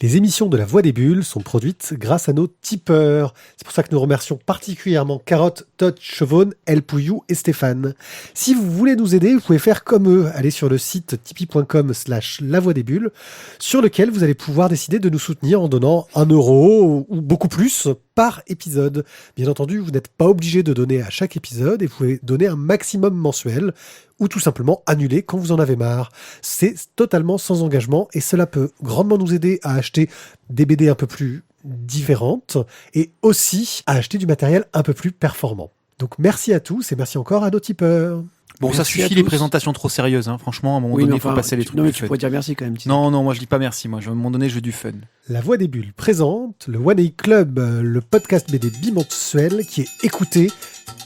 Les émissions de La Voix des Bulles sont produites grâce à nos tipeurs. C'est pour ça que nous remercions particulièrement Carotte, Todd, Chevonne, El Pouillou et Stéphane. Si vous voulez nous aider, vous pouvez faire comme eux. Allez sur le site tipeee.com/La Voix des Bulles, sur lequel vous allez pouvoir décider de nous soutenir en donnant 1 euro ou beaucoup plus par épisode. Bien entendu, vous n'êtes pas obligé de donner à chaque épisode et vous pouvez donner un maximum mensuel ou tout simplement annuler quand vous en avez marre. C'est totalement sans engagement et cela peut grandement nous aider à acheter des BD un peu plus différentes et aussi à acheter du matériel un peu plus performant. Donc merci à tous et merci encore à nos tipeurs. Bon, Merci ça à suffit tous. les présentations trop sérieuses, hein. Franchement, à un moment donné, il faut passer les trucs. Non, mais plus tu fun. pourrais dire merci quand même. Non, moi je dis pas merci, moi. À un moment donné, je veux du fun. La Voix des Bulles présente le One A Club, le podcast BD bimensuel qui est écouté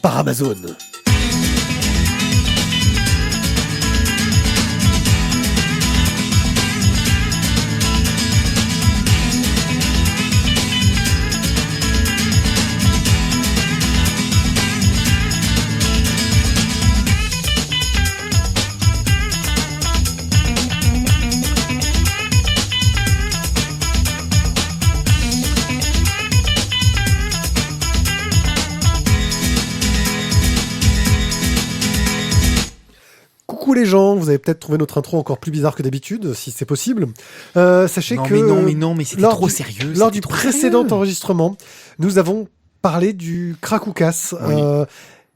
par Amazon. Coucou les gens, vous avez peut-être trouvé notre intro encore plus bizarre que d'habitude, si c'est possible. Sachez Non, que mais non, mais c'était lors trop du- sérieux. lors c'était du trop précédent sérieux. enregistrement, nous avons parlé du crack ou casse. Oui.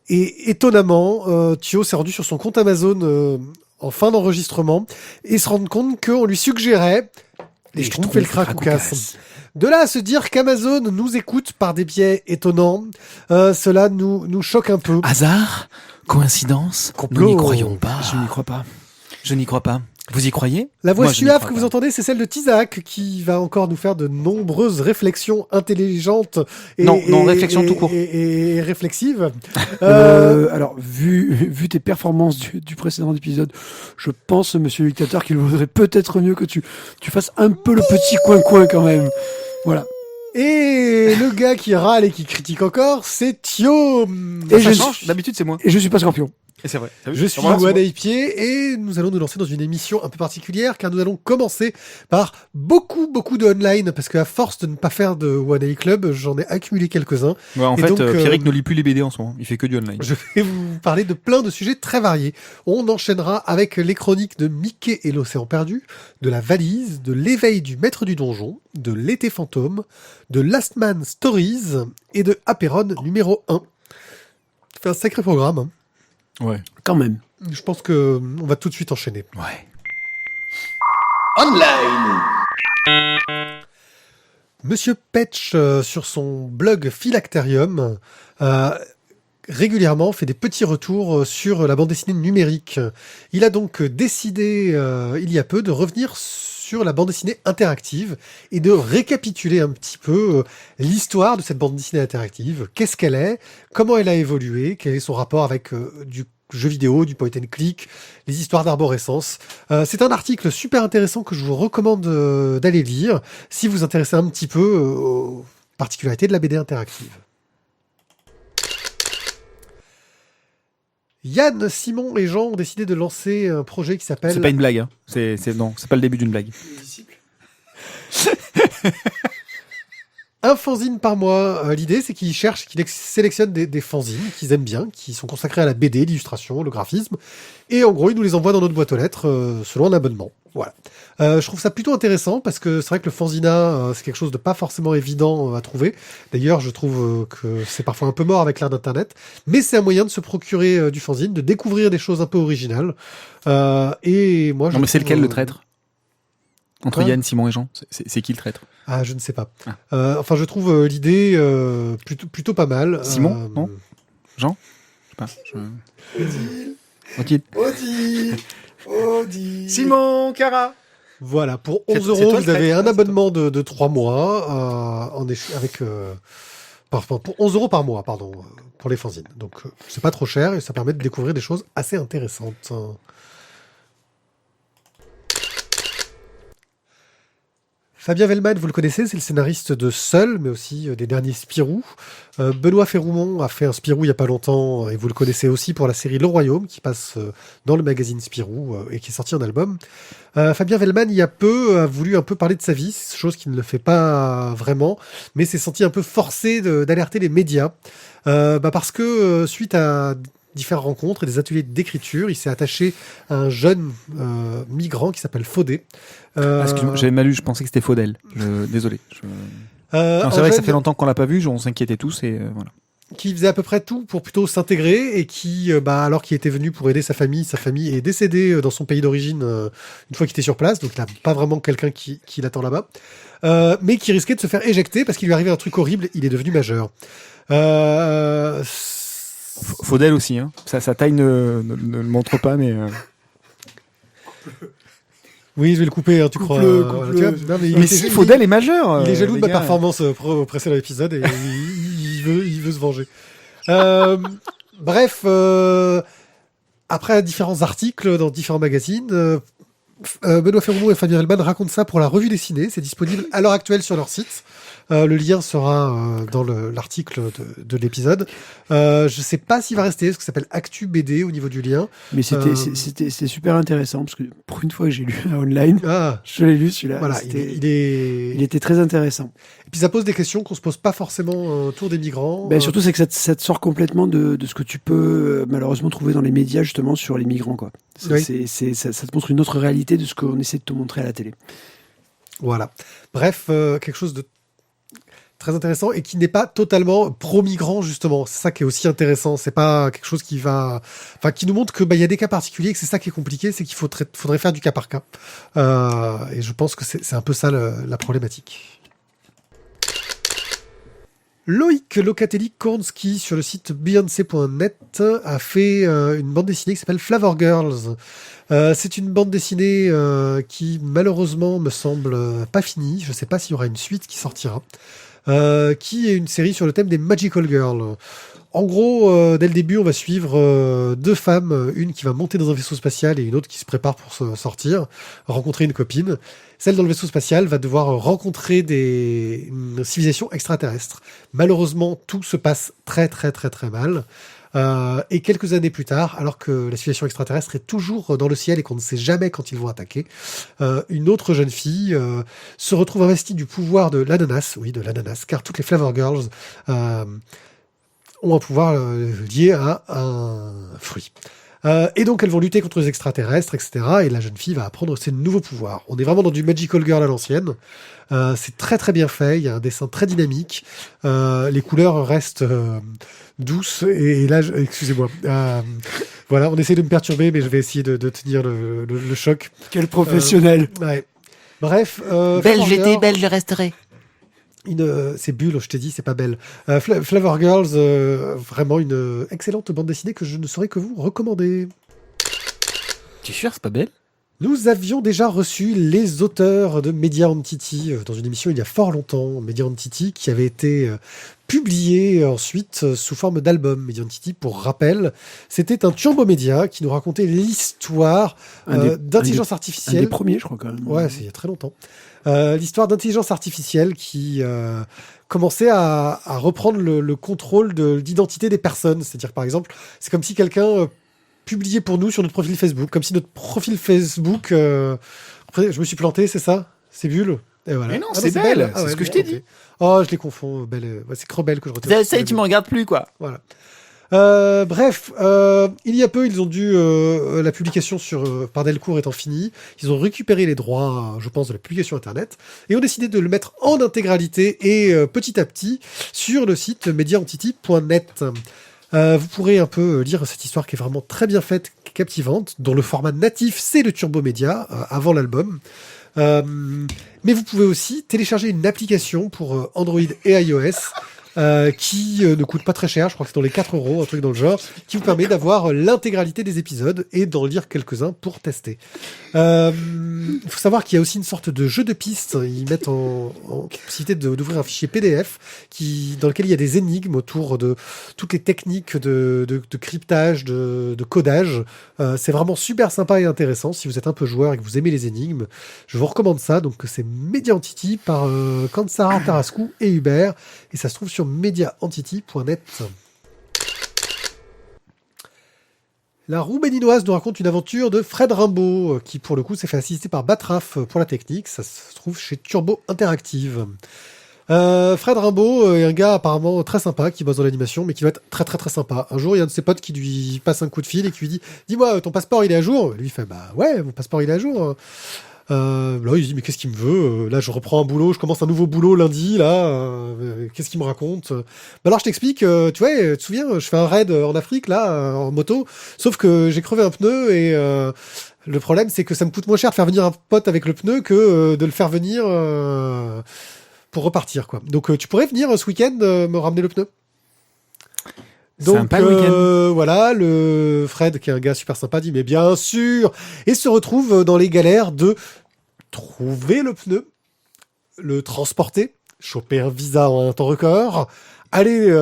Et étonnamment, Thio s'est rendu sur son compte Amazon en fin d'enregistrement et se rend compte qu'on lui suggérait les Schtroumpfs et le crack ou casse. De là à se dire qu'Amazon nous écoute par des biais étonnants, cela nous choque un peu. Hasard? Coïncidence? Complot. Nous n'y croyons pas. Je n'y crois pas. Je n'y crois pas. Vous y croyez? La voix Moi, je n'y suave crois que pas. vous entendez, c'est celle de Tizak qui va encore nous faire de nombreuses réflexions intelligentes réflexions tout court. et réflexives. Alors, vu tes performances du précédent épisode, je pense, monsieur le dictateur, qu'il vaudrait peut-être mieux que tu fasses un peu le petit coin-coin quand même. Voilà. Et le gars qui râle et qui critique encore, c'est Thio. Et Ça je change. suis- D'habitude, c'est moi. Et je suis pas scorpion. Et c'est vrai. T'as vu? Je suis Voilà, c'est One moi. Pied et nous allons nous lancer dans une émission un peu particulière car nous allons commencer par beaucoup de online parce qu'à force de ne pas faire de One A Club, j'en ai accumulé quelques-uns. Ouais, en Et fait, donc, Pierrick ne lit plus les BD en ce moment. Il fait que du online. Je vais vous parler de plein de sujets très variés. On enchaînera avec les chroniques de Mickey et l'océan perdu, de la valise, de l'éveil du maître du donjon, de l'été fantôme, de Last Man Stories et de Apéron numéro 1. Ça fait un sacré programme, hein. Ouais. Quand même. Je pense que on va tout de suite enchaîner. Ouais. Monsieur Petch, sur son blog Philacterium, régulièrement fait des petits retours sur la bande dessinée numérique. Il a donc décidé, il y a peu, de revenir sur la bande dessinée interactive et de récapituler un petit peu l'histoire de cette bande dessinée interactive. Qu'est-ce qu'elle est? Comment elle a évolué? Quel est son rapport avec du jeu vidéo, du point and click, les histoires d'arborescence. C'est un article super intéressant que je vous recommande d'aller lire si vous vous intéressez un petit peu aux particularités de la BD interactive. Yann, Simon et Jean ont décidé de lancer un projet qui s'appelle... C'est pas une blague, hein. Non, c'est pas le début d'une blague. Un fanzine par mois. L'idée, c'est qu'ils cherchent, qu'ils sélectionnent des fanzines qu'ils aiment bien, qui sont consacrés à la BD, l'illustration, le graphisme. Et en gros, ils nous les envoient dans notre boîte aux lettres selon un abonnement. Voilà. Je trouve ça plutôt intéressant parce que c'est vrai que le fanzina, c'est quelque chose de pas forcément évident à trouver. D'ailleurs, je trouve que c'est parfois un peu mort avec l'ère d'Internet. Mais c'est un moyen de se procurer du fanzine, de découvrir des choses un peu originales. Et moi, Non, mais c'est lequel le traître? Entre Quoi Yann, Simon et Jean, c'est qui le traître? Ah, je ne sais pas. Ah. Enfin, je trouve l'idée plutôt pas mal. Simon, non Jean? Je sais pas. Odile. Odile. Simon, Cara. Voilà, pour C'est 11 toi euros, le vous avez traître, un c'est abonnement de 3 mois pour 11 euros par mois, pardon, pour les fanzines. Donc, c'est pas trop cher et ça permet de découvrir des choses assez intéressantes. Fabien Wellman, vous le connaissez, c'est le scénariste de Seul, mais aussi des derniers Spirou. Benoît Ferroumont a fait un Spirou il y a pas longtemps, et vous le connaissez aussi pour la série Le Royaume, qui passe dans le magazine Spirou, et qui est sorti en album. Fabien Wellman, il y a peu, a voulu un peu parler de sa vie, chose qui ne le fait pas vraiment, mais s'est senti un peu forcé d'alerter les médias, parce que suite à différentes rencontres et des ateliers d'écriture, il s'est attaché à un jeune migrant qui s'appelle Faudé. Excuse-moi, j'avais mal lu, je pensais que c'était Faudel. Désolé. Non, c'est vrai que ça fait longtemps qu'on l'a pas vu, on s'inquiétait tous et voilà. Qui faisait à peu près tout pour plutôt s'intégrer et qui, alors qu'il était venu pour aider sa famille est décédé dans son pays d'origine une fois qu'il était sur place, donc il n'a pas vraiment quelqu'un qui l'attend là-bas, mais qui risquait de se faire éjecter parce qu'il lui arrivait un truc horrible, il est devenu majeur. Faudel aussi, hein. Sa taille ne le montre pas, mais... Oui, je vais le couper, hein, tu crois. Non, mais si, Faudel est majeur. Il est jaloux de ma gars. performance au précédent épisode et il veut se venger. Bref, après différents articles dans différents magazines, Benoît Ferroumont et Fabien Wellman racontent ça pour la revue dessinée. C'est disponible à l'heure actuelle sur leur site. Le lien sera dans l'article de l'épisode. Je sais pas s'il va rester, ce que ça s'appelle Actu BD au niveau du lien. Mais c'était super intéressant parce que pour une fois que j'ai lu un online, je l'ai lu celui-là. Voilà, il était très intéressant. Et puis ça pose des questions qu'on se pose pas forcément autour des migrants. Surtout c'est que ça te sort complètement de ce que tu peux malheureusement trouver dans les médias justement sur les migrants, quoi. Oui. Ça te montre une autre réalité de ce qu'on essaie de te montrer à la télé. Voilà. Bref, quelque chose de très intéressant et qui n'est pas totalement pro-migrant, justement. C'est ça qui est aussi intéressant. C'est pas quelque chose qui nous montre que, il y a des cas particuliers et que c'est ça qui est compliqué, c'est qu'il faudrait faire du cas par cas. Et je pense que c'est un peu ça la problématique. Loïc Locatelli-Kornsky sur le site Beyoncé.net a fait une bande dessinée qui s'appelle Flavor Girls. C'est une bande dessinée qui malheureusement me semble pas finie. Je sais pas s'il y aura une suite qui sortira. Qui est une série sur le thème des Magical Girls. En gros, dès le début, on va suivre deux femmes, une qui va monter dans un vaisseau spatial et une autre qui se prépare pour sortir, rencontrer une copine. Celle dans le vaisseau spatial va devoir rencontrer une civilisation extraterrestre. Malheureusement, tout se passe très très très très mal. Et quelques années plus tard, alors que la civilisation extraterrestre est toujours dans le ciel et qu'on ne sait jamais quand ils vont attaquer, une autre jeune fille se retrouve investie du pouvoir de l'ananas, car toutes les Flavor Girls ont un pouvoir lié à un fruit. Et donc elles vont lutter contre les extraterrestres, etc. Et la jeune fille va apprendre ses nouveaux pouvoirs. On est vraiment dans du Magical Girl à l'ancienne. C'est très très bien fait, il y a un dessin très dynamique. Les couleurs restent douces. Et là, excusez-moi. Voilà, on essaie de me perturber, mais je vais essayer de tenir le choc. Quel professionnel. Ouais. Bref. Belle j'étais, belle je resterai. C'est Bulle, je t'ai dit, c'est pas belle. Flavor Girls, vraiment une excellente bande dessinée que je ne saurais que vous recommander. Tu es sûr, c'est pas belle? Nous avions déjà reçu les auteurs de Media Entity dans une émission il y a fort longtemps, Media Entity, qui avait été publié ensuite sous forme d'album. Media Entity, pour rappel, c'était un turbo média qui nous racontait l'histoire d'intelligence artificielle. Un des premiers, je crois, quand même. Ouais, c'est il y a très longtemps. L'histoire d'intelligence artificielle qui commençait à reprendre le contrôle de l'identité des personnes. C'est-à-dire, par exemple, c'est comme si quelqu'un publiait pour nous sur notre profil Facebook, comme si notre profil Facebook... Après, je me suis planté, c'est ça? C'est Bulle? Et voilà. Mais non, c'est Belle, c'est ce que je t'ai dit. Oh, je les confonds. Belle, c'est Crebelle que je retiens. Ça y est, tu me regardes plus, quoi. Voilà. Bref, il y a peu, ils ont dû la publication par Delcourt étant finie, ils ont récupéré les droits, je pense, de la publication internet et ont décidé de le mettre en intégralité et petit à petit sur le site mediaentity.net. Vous pourrez un peu lire cette histoire qui est vraiment très bien faite, captivante, dont le format natif c'est le Turbo Média avant l'album. Mais vous pouvez aussi télécharger une application pour Android et iOS qui ne coûte pas très cher, je crois que c'est dans les 4 €, un truc dans le genre, qui vous permet d'avoir l'intégralité des épisodes et d'en lire quelques-uns pour tester. Il faut savoir qu'il y a aussi une sorte de jeu de pistes. Ils mettent en possibilité d'ouvrir un fichier PDF dans lequel il y a des énigmes autour de toutes les techniques de cryptage, de codage. C'est vraiment super sympa et intéressant. Si vous êtes un peu joueur et que vous aimez les énigmes, je vous recommande ça. Donc c'est Media Entity par Kansara Tarascou et Hubert. Et ça se trouve sur mediaentity.net. La roue béninoise nous raconte une aventure de Fred Rimbaud, qui pour le coup s'est fait assister par Batraf pour la technique. Ça se trouve chez Turbo Interactive. Fred Rimbaud est un gars apparemment très sympa qui bosse dans l'animation, mais qui doit être très très très sympa. Un jour, il y a un de ses potes qui lui passe un coup de fil et qui lui dit « Dis-moi, ton passeport il est à jour ?» Lui il fait « Bah ouais, mon passeport il est à jour. » Là il se dit « Mais qu'est-ce qu'il me veut ? Là je reprends un boulot, je commence un nouveau boulot lundi, là, qu'est-ce qu'il me raconte ?» Bah alors je t'explique, tu vois, tu te souviens, je fais un raid en Afrique là, en moto, sauf que j'ai crevé un pneu et le problème c'est que ça me coûte moins cher de faire venir un pote avec le pneu que de le faire venir pour repartir, quoi. Donc tu pourrais venir ce week-end me ramener le pneu. Donc voilà, le Fred, qui est un gars super sympa, dit mais bien sûr, et se retrouve dans les galères de trouver le pneu, le transporter, choper un visa en un temps record, aller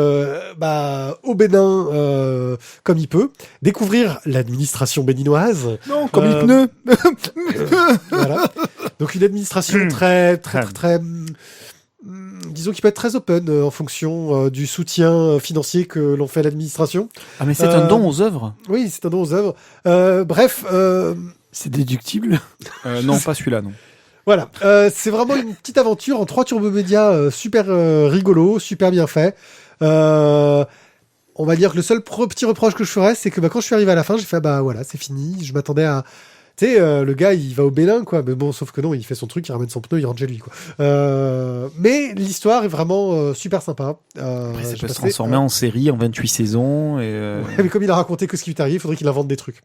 au Bénin comme il peut, découvrir l'administration béninoise. Non, comme il pneu. Voilà. Donc une administration très disons qu'il peut être très open en fonction du soutien financier que l'on fait à l'administration. Ah mais c'est un don aux œuvres. Oui, c'est un don aux œuvres. Bref. C'est déductible. Non, pas celui-là, non. Voilà, c'est vraiment une petite aventure en 3 turbomédias super rigolo, super bien fait. On va dire que le seul petit reproche que je ferais, c'est que quand je suis arrivé à la fin, j'ai fait bah voilà, c'est fini. Je m'attendais à... Tu sais, le gars, il va au Bénin, quoi. Mais bon, sauf que non, il fait son truc, il ramène son pneu, il rentre chez lui, quoi. Mais l'histoire est vraiment super sympa. Après, ça peut se transformer en série en 28 saisons. Et Ouais, mais comme il a raconté que ce qui lui est arrivé, il faudrait qu'il invente des trucs.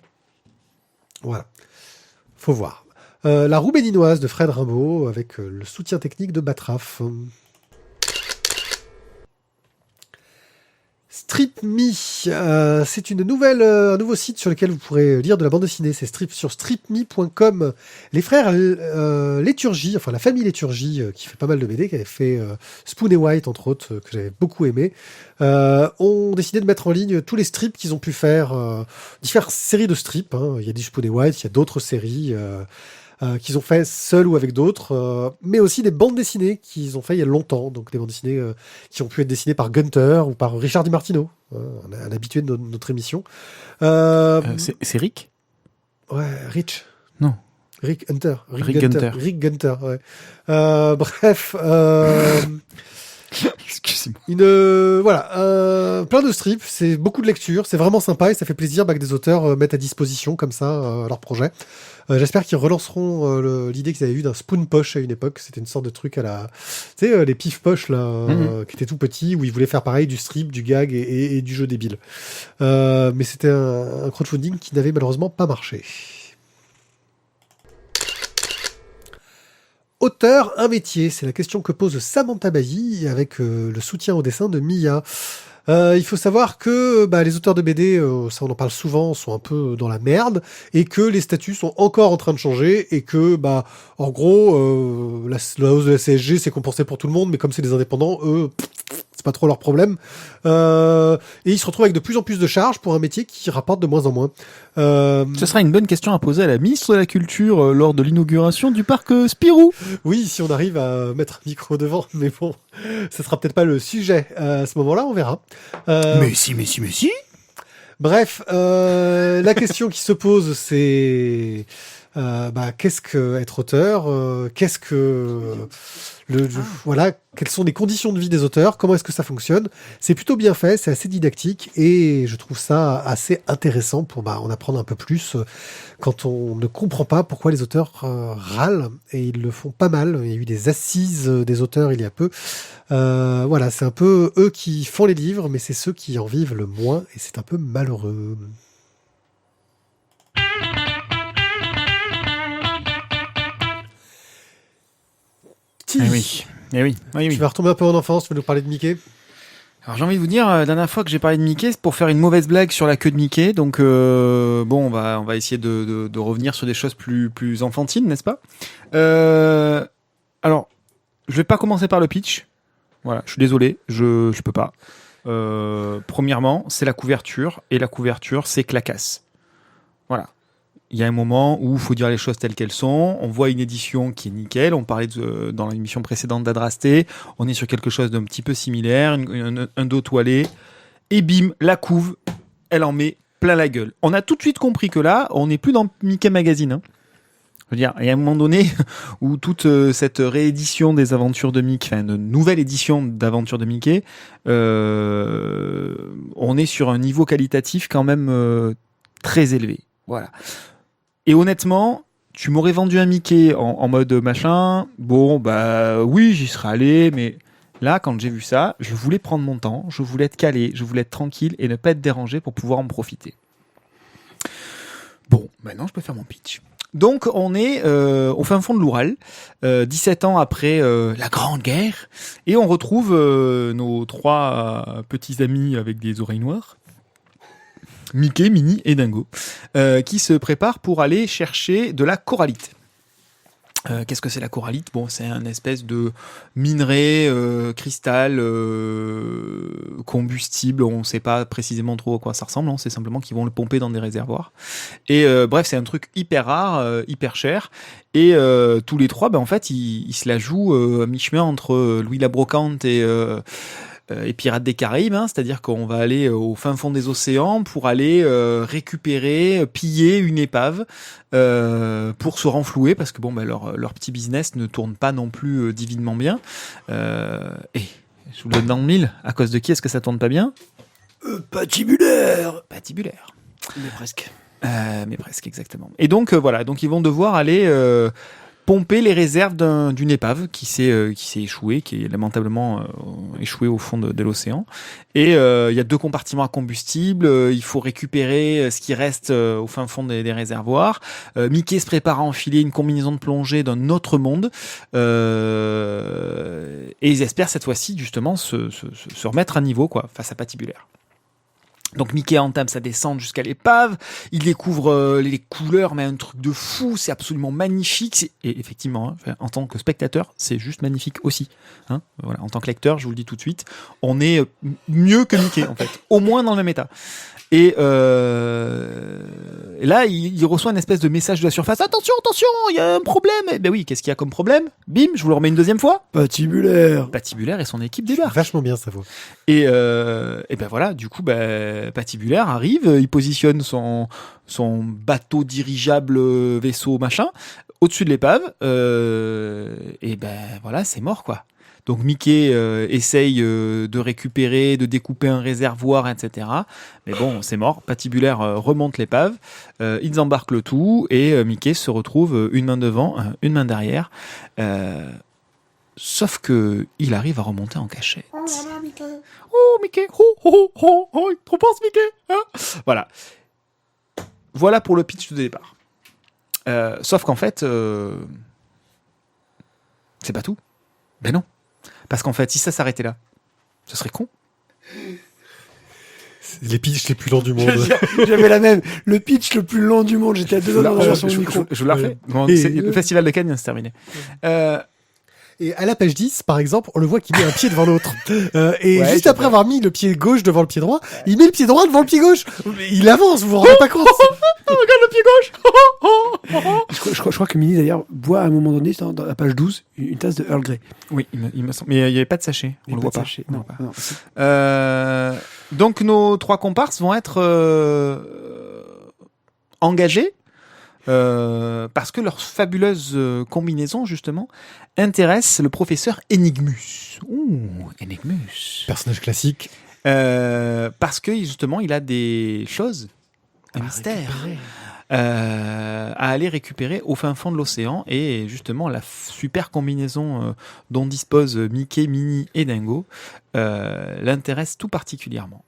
Voilà. Faut voir. La roue béninoise de Fred Rimbaud, avec le soutien technique de Batraf. StripMe, c'est un nouveau site sur lequel vous pourrez lire de la bande dessinée. C'est sur stripme.com. Les frères Léturgie, enfin la famille Léturgie, qui fait pas mal de BD, qui avait fait Spoon et White entre autres, que j'avais beaucoup aimé, ont décidé de mettre en ligne tous les strips qu'ils ont pu faire, différentes séries de strips. Hein. Il y a du Spoon et White, il y a d'autres séries qu'ils ont fait seuls ou avec d'autres, mais aussi des bandes dessinées qu'ils ont fait il y a longtemps, donc des bandes dessinées qui ont pu être dessinées par Gunter ou par Richard DiMartino, un habitué de notre émission. C'est Rick ? Ouais, Rich. Non. Rick Hunter. Rick Gunter. Rick Gunter, ouais. Bref. Excusez-moi. Voilà, plein de strips, c'est beaucoup de lecture, c'est vraiment sympa et ça fait plaisir que des auteurs mettent à disposition comme ça leur projet. J'espère qu'ils relanceront l'idée qu'ils avaient eue d'un spoon poche à une époque. C'était une sorte de truc à la, tu sais, les pif poches là, qui étaient tout petits, où ils voulaient faire pareil, du strip, du gag et du jeu débile. Mais c'était un crowdfunding qui n'avait malheureusement pas marché. Auteur, un métier, c'est la question que pose Samantha Bailly avec le soutien au dessin de Mia. Il faut savoir que les auteurs de BD, ça on en parle souvent, sont un peu dans la merde, et que les statuts sont encore en train de changer, et que en gros la hausse de la CSG c'est compensé pour tout le monde, mais comme c'est des indépendants, eux c'est pas trop leur problème, et ils se retrouvent avec de plus en plus de charges pour un métier qui rapporte de moins en moins. Ce sera une bonne question à poser à la ministre de la Culture lors de l'inauguration du parc Spirou. Oui, si on arrive à mettre un micro devant, mais bon, ce sera peut-être pas le sujet à ce moment-là, on verra. Mais si. Bref, la question qui se pose, c'est qu'est-ce que être auteur, qu'est-ce que voilà, quelles sont les conditions de vie des auteurs, comment est-ce que ça fonctionne. C'est plutôt bien fait, c'est assez didactique et je trouve ça assez intéressant pour en apprendre un peu plus quand on ne comprend pas pourquoi les auteurs râlent, et ils le font pas mal. Il y a eu des assises des auteurs il y a peu. Voilà, c'est un peu eux qui font les livres, mais c'est ceux qui en vivent le moins et c'est un peu malheureux. Eh oui. Tu vas retomber un peu en enfance, tu vas nous parler de Mickey ? Alors j'ai envie de vous dire, la dernière fois que j'ai parlé de Mickey, c'est pour faire une mauvaise blague sur la queue de Mickey. Donc bon, on va essayer de revenir sur des choses plus enfantines, n'est-ce pas? Alors, je vais pas commencer par le pitch. Voilà, je suis désolé, je peux pas. Premièrement, c'est la couverture, et la couverture, c'est clacasse. Voilà. Il y a un moment où il faut dire les choses telles qu'elles sont. On voit une édition qui est nickel. On parlait dans l'émission précédente d'Adrasté. On est sur quelque chose d'un petit peu similaire, un dos toilé. Et bim, la couve, elle en met plein la gueule. On a tout de suite compris que là, on n'est plus dans Mickey Magazine. Hein. Je veux dire, il y a un moment donné où toute cette réédition des aventures de Mickey, enfin, une nouvelle édition d'aventures de Mickey, on est sur un niveau qualitatif quand même très élevé. Voilà. Et honnêtement, tu m'aurais vendu un Mickey en mode machin, bon, bah oui, j'y serais allé, mais là, quand j'ai vu ça, je voulais prendre mon temps, je voulais être calé, je voulais être tranquille et ne pas être dérangé pour pouvoir en profiter. Bon, maintenant, je peux faire mon pitch. Donc, on est au fin fond de l'Oural, 17 ans après la Grande Guerre, et on retrouve nos 3 petits amis avec des oreilles noires, Mickey, Minnie et Dingo, qui se préparent pour aller chercher de la corallite. Qu'est-ce que c'est la corallite ? Bon, c'est un espèce de minerai, cristal, combustible. On ne sait pas précisément trop à quoi ça ressemble. C'est simplement qu'ils vont le pomper dans des réservoirs. Et bref, c'est un truc hyper rare, hyper cher. Et tous les 3, en fait, ils se la jouent à mi-chemin entre Louis la Brocante et Pirates des Caraïbes, hein, c'est-à-dire qu'on va aller au fin fond des océans pour aller récupérer, piller une épave pour se renflouer, parce que leur petit business ne tourne pas non plus divinement bien. Et je vous le donne dans le mille, à cause de qui est-ce que ça tourne pas bien ? Patibulaire. Mais presque. Mais presque, exactement. Et donc voilà, donc ils vont devoir aller pomper les réserves d'une épave qui s'est échouée, qui est lamentablement échouée au fond de l'océan. Et il y a 2 compartiments à combustible, il faut récupérer ce qui reste au fin fond des réservoirs. Mickey se prépare à enfiler une combinaison de plongée d'un autre monde. Et ils espèrent cette fois-ci justement se remettre à niveau face à Patibulaire. Donc Mickey entame sa descente jusqu'à l'épave, il découvre les couleurs, mais un truc de fou, c'est absolument magnifique. Et effectivement, en tant que spectateur, c'est juste magnifique aussi. Hein, voilà, en tant que lecteur, je vous le dis tout de suite, on est mieux que Mickey en fait, au moins dans le même état. Et là, il reçoit une espèce de message de la surface. Attention, il y a un problème. Ben oui, qu'est-ce qu'il y a comme problème ? Bim, je vous le remets une deuxième fois. Patibulaire Et son équipe débarque. Vachement bien sa voix. Et ben voilà, du coup, Patibulaire arrive, il positionne son bateau dirigeable, vaisseau machin, au-dessus de l'épave. Et ben voilà, c'est mort quoi. Donc Mickey essaye de récupérer, de découper un réservoir, etc. Mais bon, c'est mort. Patibulaire remonte l'épave, ils embarquent le tout, et Mickey se retrouve une main devant, une main derrière. Sauf que il arrive à remonter en cachette. Oh Mickey. Oh Mickey. Trop pense Mickey. Hein, voilà. Voilà pour le pitch de départ. Sauf qu'en fait, c'est pas tout. Ben non. Parce qu'en fait, si ça s'arrêtait là, ce serait con. C'est les pitchs les plus longs du monde. J'avais la même. Le pitch le plus long du monde. J'étais à 2 ans dans la version micro. Je vous la refais. Bon, le festival de Cannes vient de se terminer. Et à la page 10, par exemple, on le voit qu'il met un pied devant l'autre. Juste après avoir mis le pied gauche devant le pied droit, il met le pied droit devant le pied gauche. Il avance, vous vous rendez pas compte. Regarde le pied gauche. Je crois que Minnie, d'ailleurs, boit à un moment donné, dans la page 12, une tasse de Earl Grey. Oui, il me semble. Mais il n'y avait pas de sachet. On le voit pas. Non. Donc, nos 3 comparses vont être engagés parce que leur fabuleuse combinaison, justement, intéresse le professeur Enigmus. Ouh, Enigmus. Personnage classique. Parce que, justement, il a des choses, un mystère, à aller récupérer au fin fond de l'océan. Et justement, la super combinaison dont disposent Mickey, Minnie et Dingo l'intéresse tout particulièrement.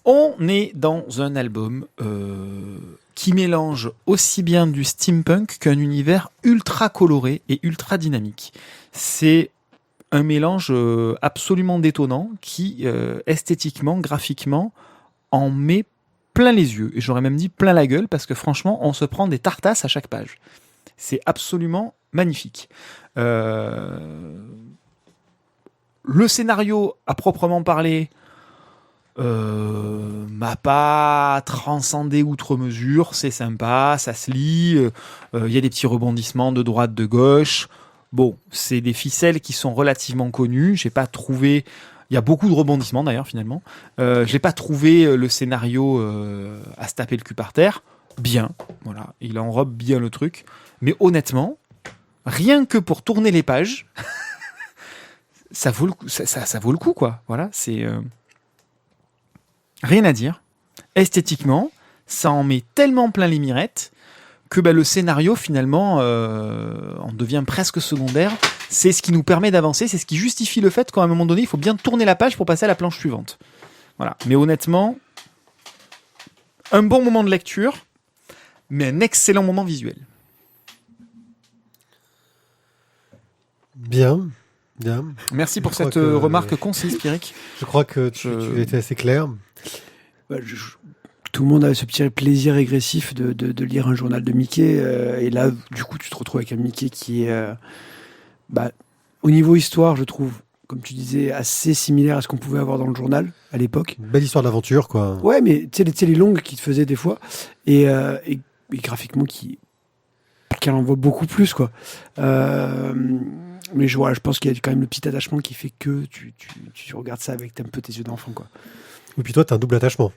On est dans un album qui mélange aussi bien du steampunk qu'un univers ultra coloré et ultra dynamique. C'est un mélange absolument détonnant qui, esthétiquement, graphiquement, en met plein les yeux. Et j'aurais même dit plein la gueule, parce que franchement, on se prend des tartasses à chaque page. C'est absolument magnifique. Le scénario, à proprement parler, m'a pas transcendé outre mesure. C'est sympa, ça se lit. Il y a des petits rebondissements de droite, de gauche. Bon, c'est des ficelles qui sont relativement connues. J'ai pas trouvé. Il y a beaucoup de rebondissements d'ailleurs finalement. J'ai pas trouvé le scénario à se taper le cul par terre. Bien, voilà, il enrobe bien le truc. Mais honnêtement, rien que pour tourner les pages, ça vaut le coup. Ça vaut le coup quoi. Voilà, c'est rien à dire. Esthétiquement, ça en met tellement plein les mirettes que le scénario finalement en devient presque secondaire. C'est ce qui nous permet d'avancer, c'est ce qui justifie le fait qu'à un moment donné, il faut bien tourner la page pour passer à la planche suivante. Voilà. Mais honnêtement, un bon moment de lecture, mais un excellent moment visuel. Bien. Merci pour Je crois cette que- remarque concise, Pierrick. Je crois que tu étais assez clair. Tout le monde a ce petit plaisir régressif de lire un journal de Mickey. Et là, du coup, tu te retrouves avec un Mickey qui est, au niveau histoire, je trouve, comme tu disais, assez similaire à ce qu'on pouvait avoir dans le journal à l'époque. Une belle histoire d'aventure, quoi. Ouais, mais tu sais, les longues qui te faisaient des fois. Et graphiquement, qui en voit beaucoup plus, quoi. Mais je pense qu'il y a quand même le petit attachement qui fait que tu regardes ça avec un peu tes yeux d'enfant, quoi. Et puis toi, t'as un double attachement.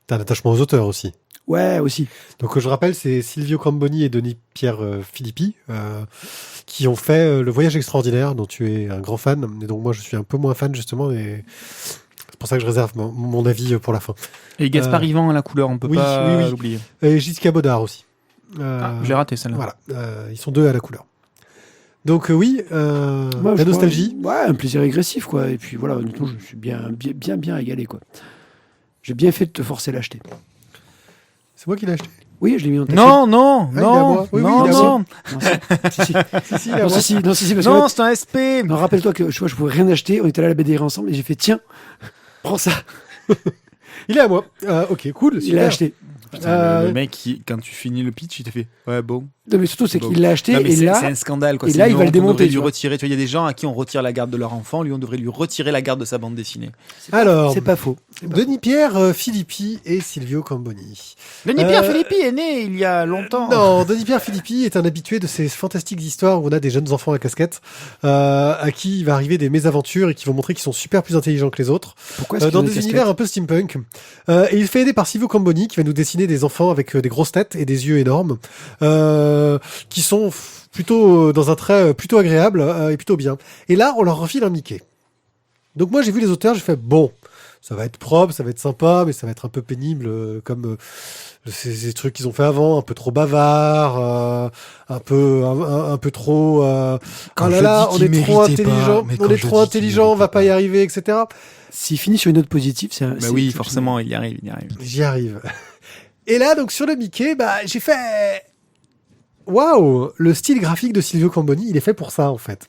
T'as un attachement aux auteurs aussi. Ouais, aussi. Donc je rappelle, c'est Silvio Camboni et Denis Pierre Filippi qui ont fait Le Voyage extraordinaire, dont tu es un grand fan. Et donc moi, je suis un peu moins fan, justement. Et c'est pour ça que je réserve mon avis pour la fin. Et Gaspard Yvan à la couleur, on peut oui, pas oui. l'oublier. Et Giscard Baudard aussi. J'ai raté celle-là. Voilà, ils sont deux à la couleur. Donc oui, Moi, la je nostalgie. crois- ouais, un plaisir régressif, quoi. Et puis voilà, honnêtement, je me suis bien égalé, quoi. J'ai bien fait de te forcer à l'acheter. C'est moi qui l'ai acheté. Oui, je l'ai mis en tête. Non, il est à moi. Oui, non, il est à non, Non, si, si. Si, Non, si, si, parce que non, c'est un SP. non, rappelle-toi que je pouvais rien acheter. On était allé à la BDR ensemble et j'ai fait tiens, prends ça. il est à moi. Ok, cool. Il super. l'a acheté. Putain, le mec, quand tu finis le pitch, il te fait ouais, bon. Non, mais surtout, c'est Bon. qu'il l'a acheté Non, mais et c'est là, un scandale. Quoi. et C'est là, une il va le honte, on démonter, devrait tu lui vois. retirer. Tu vois, il y a des gens à qui on retire la garde de leur enfant. Lui, on devrait lui retirer la garde de sa bande dessinée. Alors, c'est pas faux. Denis Pierre Filippi et Silvio Camboni. Denis Pierre Filippi est né il y a longtemps. Non, Denis Pierre Filippi est un habitué de ces fantastiques histoires où on a des jeunes enfants à casquette à qui il va arriver des mésaventures et qui vont montrer qu'ils sont super plus intelligents que les autres. Pourquoi est-ce Dans qu'il a des une univers casquette un peu steampunk. Et il fait aider par Silvio Camboni qui va nous dessiner des enfants avec des grosses têtes et des yeux énormes qui sont plutôt dans un trait plutôt agréable et plutôt bien. Et là, on leur refile un Mickey. Donc moi, j'ai vu les auteurs, j'ai fait bon, ça va être propre, ça va être sympa, mais ça va être un peu pénible comme ces trucs qu'ils ont fait avant, un peu trop bavard, un peu trop. Quand oh là je là, dis on qu'il est trop méritait pas, intelligent, mais on quand est je trop dis qu'il intelligent, on va méritait pas y pas. arriver, etc. S'il finit sur une note positive, c'est un. Bah c'est oui, tout- forcément, il y arrive. J'y arrive. Et là, donc sur le Mickey, j'ai fait waouh, le style graphique de Silvio Camboni, il est fait pour ça en fait.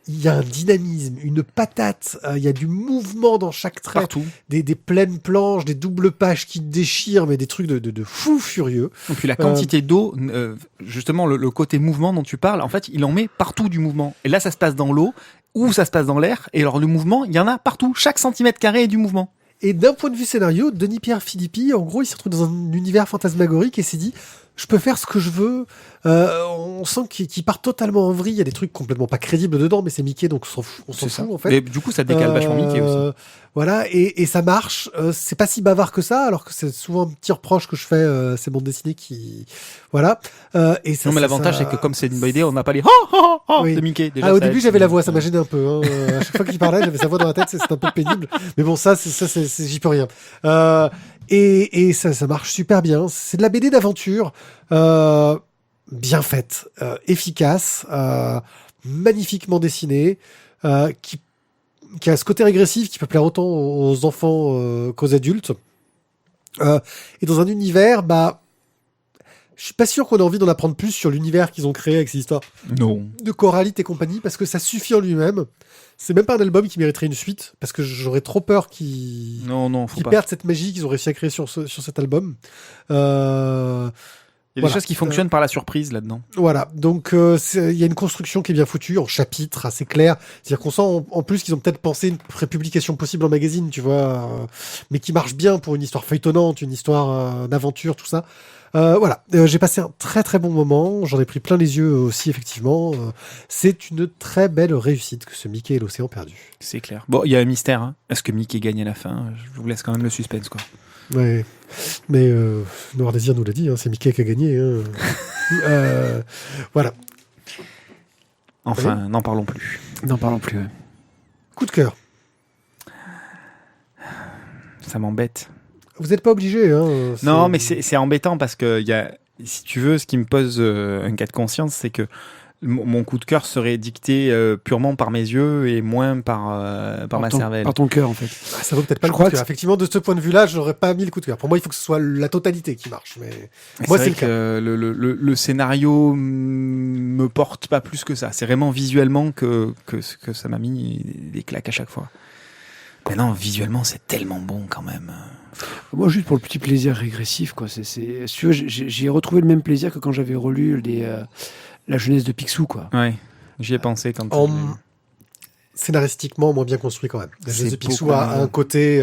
Il y a un dynamisme, une patate, il y a du mouvement dans chaque trait, Partout. des pleines planches, des doubles pages qui déchirent, mais des trucs de fou furieux. Et puis la quantité d'eau, justement, le côté mouvement dont tu parles, en fait, il en met partout du mouvement. Et là, ça se passe dans l'eau, ou ça se passe dans l'air. Et alors, le mouvement, il y en a partout. Chaque centimètre carré est du mouvement. Et d'un point de vue scénario, Denis Pierre Filippi, en gros, il se retrouve dans un univers fantasmagorique et s'est dit, je peux faire ce que je veux. On sent qu'il part totalement en vrille. Il y a des trucs complètement pas crédibles dedans, mais c'est Mickey, donc on s'en fout en fait. Et du coup, ça décale vachement Mickey aussi. Voilà, et ça marche. C'est pas si bavard que ça, alors que c'est souvent un petit reproche que je fais ces bandes dessinées qui, voilà. Et ça, Non, mais ça- l'avantage, ça- c'est que comme c'est une bonne idée, on n'a pas les ha Oui. de Mickey. Déjà, au ça début, aide. j'avais la voix, ça m'a gêné un peu. Hein. À chaque fois qu'il parlait, j'avais sa voix dans la tête, c'est un peu pénible. Mais bon, j'y peux rien. Et ça marche super bien. C'est de la BD d'aventure, bien faite, efficace, magnifiquement dessinée, qui a ce côté régressif qui peut plaire autant aux enfants qu'aux adultes. Et dans un univers, Je suis pas sûr qu'on ait envie d'en apprendre plus sur l'univers qu'ils ont créé avec ces histoires Non. de Coralite et compagnie, parce que ça suffit en lui-même. C'est même pas un album qui mériterait une suite, parce que j'aurais trop peur qu'ils Non, faut pas. perdent cette magie qu'ils ont réussi à créer sur cet album. Il y a des voilà. choses qui fonctionnent par la surprise là-dedans. Voilà, donc il y a une construction qui est bien foutue, en chapitres assez clairs. C'est-à-dire qu'on sent en plus qu'ils ont peut-être pensé une prépublication possible en magazine, tu vois, mais qui marche bien pour une histoire feuilletonnante, une histoire d'aventure, tout ça. Voilà, j'ai passé un très très bon moment, j'en ai pris plein les yeux aussi, effectivement. C'est une très belle réussite que ce Mickey et l'océan perdu. C'est clair. Bon, il y a un mystère. Hein. Est-ce que Mickey gagne à la fin? Je vous laisse quand même le suspense, quoi. Ouais, mais Noir Désir nous l'a dit, hein, c'est Mickey qui a gagné. Hein. Voilà. Enfin, n'en parlons plus. N'en parlons plus. Ouais. Coup de cœur. Ça m'embête. Vous n'êtes pas obligé. Hein, Non, mais c'est embêtant parce que si tu veux, ce qui me pose un cas de conscience, c'est que mon coup de cœur serait dicté purement par mes yeux et moins par ma cervelle. Par ton cœur, en fait. Ça vaut peut-être pas Je le coup de crois cœur. Effectivement, de ce point de vue-là, je n'aurais pas mis le coup de cœur. Pour moi, il faut que ce soit la totalité qui marche. Mais moi, c'est le cas. Le scénario me porte pas plus que ça. C'est vraiment visuellement que ça m'a mis des claques à chaque fois. Mais non, visuellement, c'est tellement bon quand même. Moi, juste pour le petit plaisir régressif, quoi. Si tu veux, j'ai retrouvé le même plaisir que quand j'avais relu la jeunesse de Picsou, quoi. Ouais, j'y ai pensé quand Scénaristiquement, moins bien construit quand même. La C'est jeunesse de Picsou beaucoup, a un côté.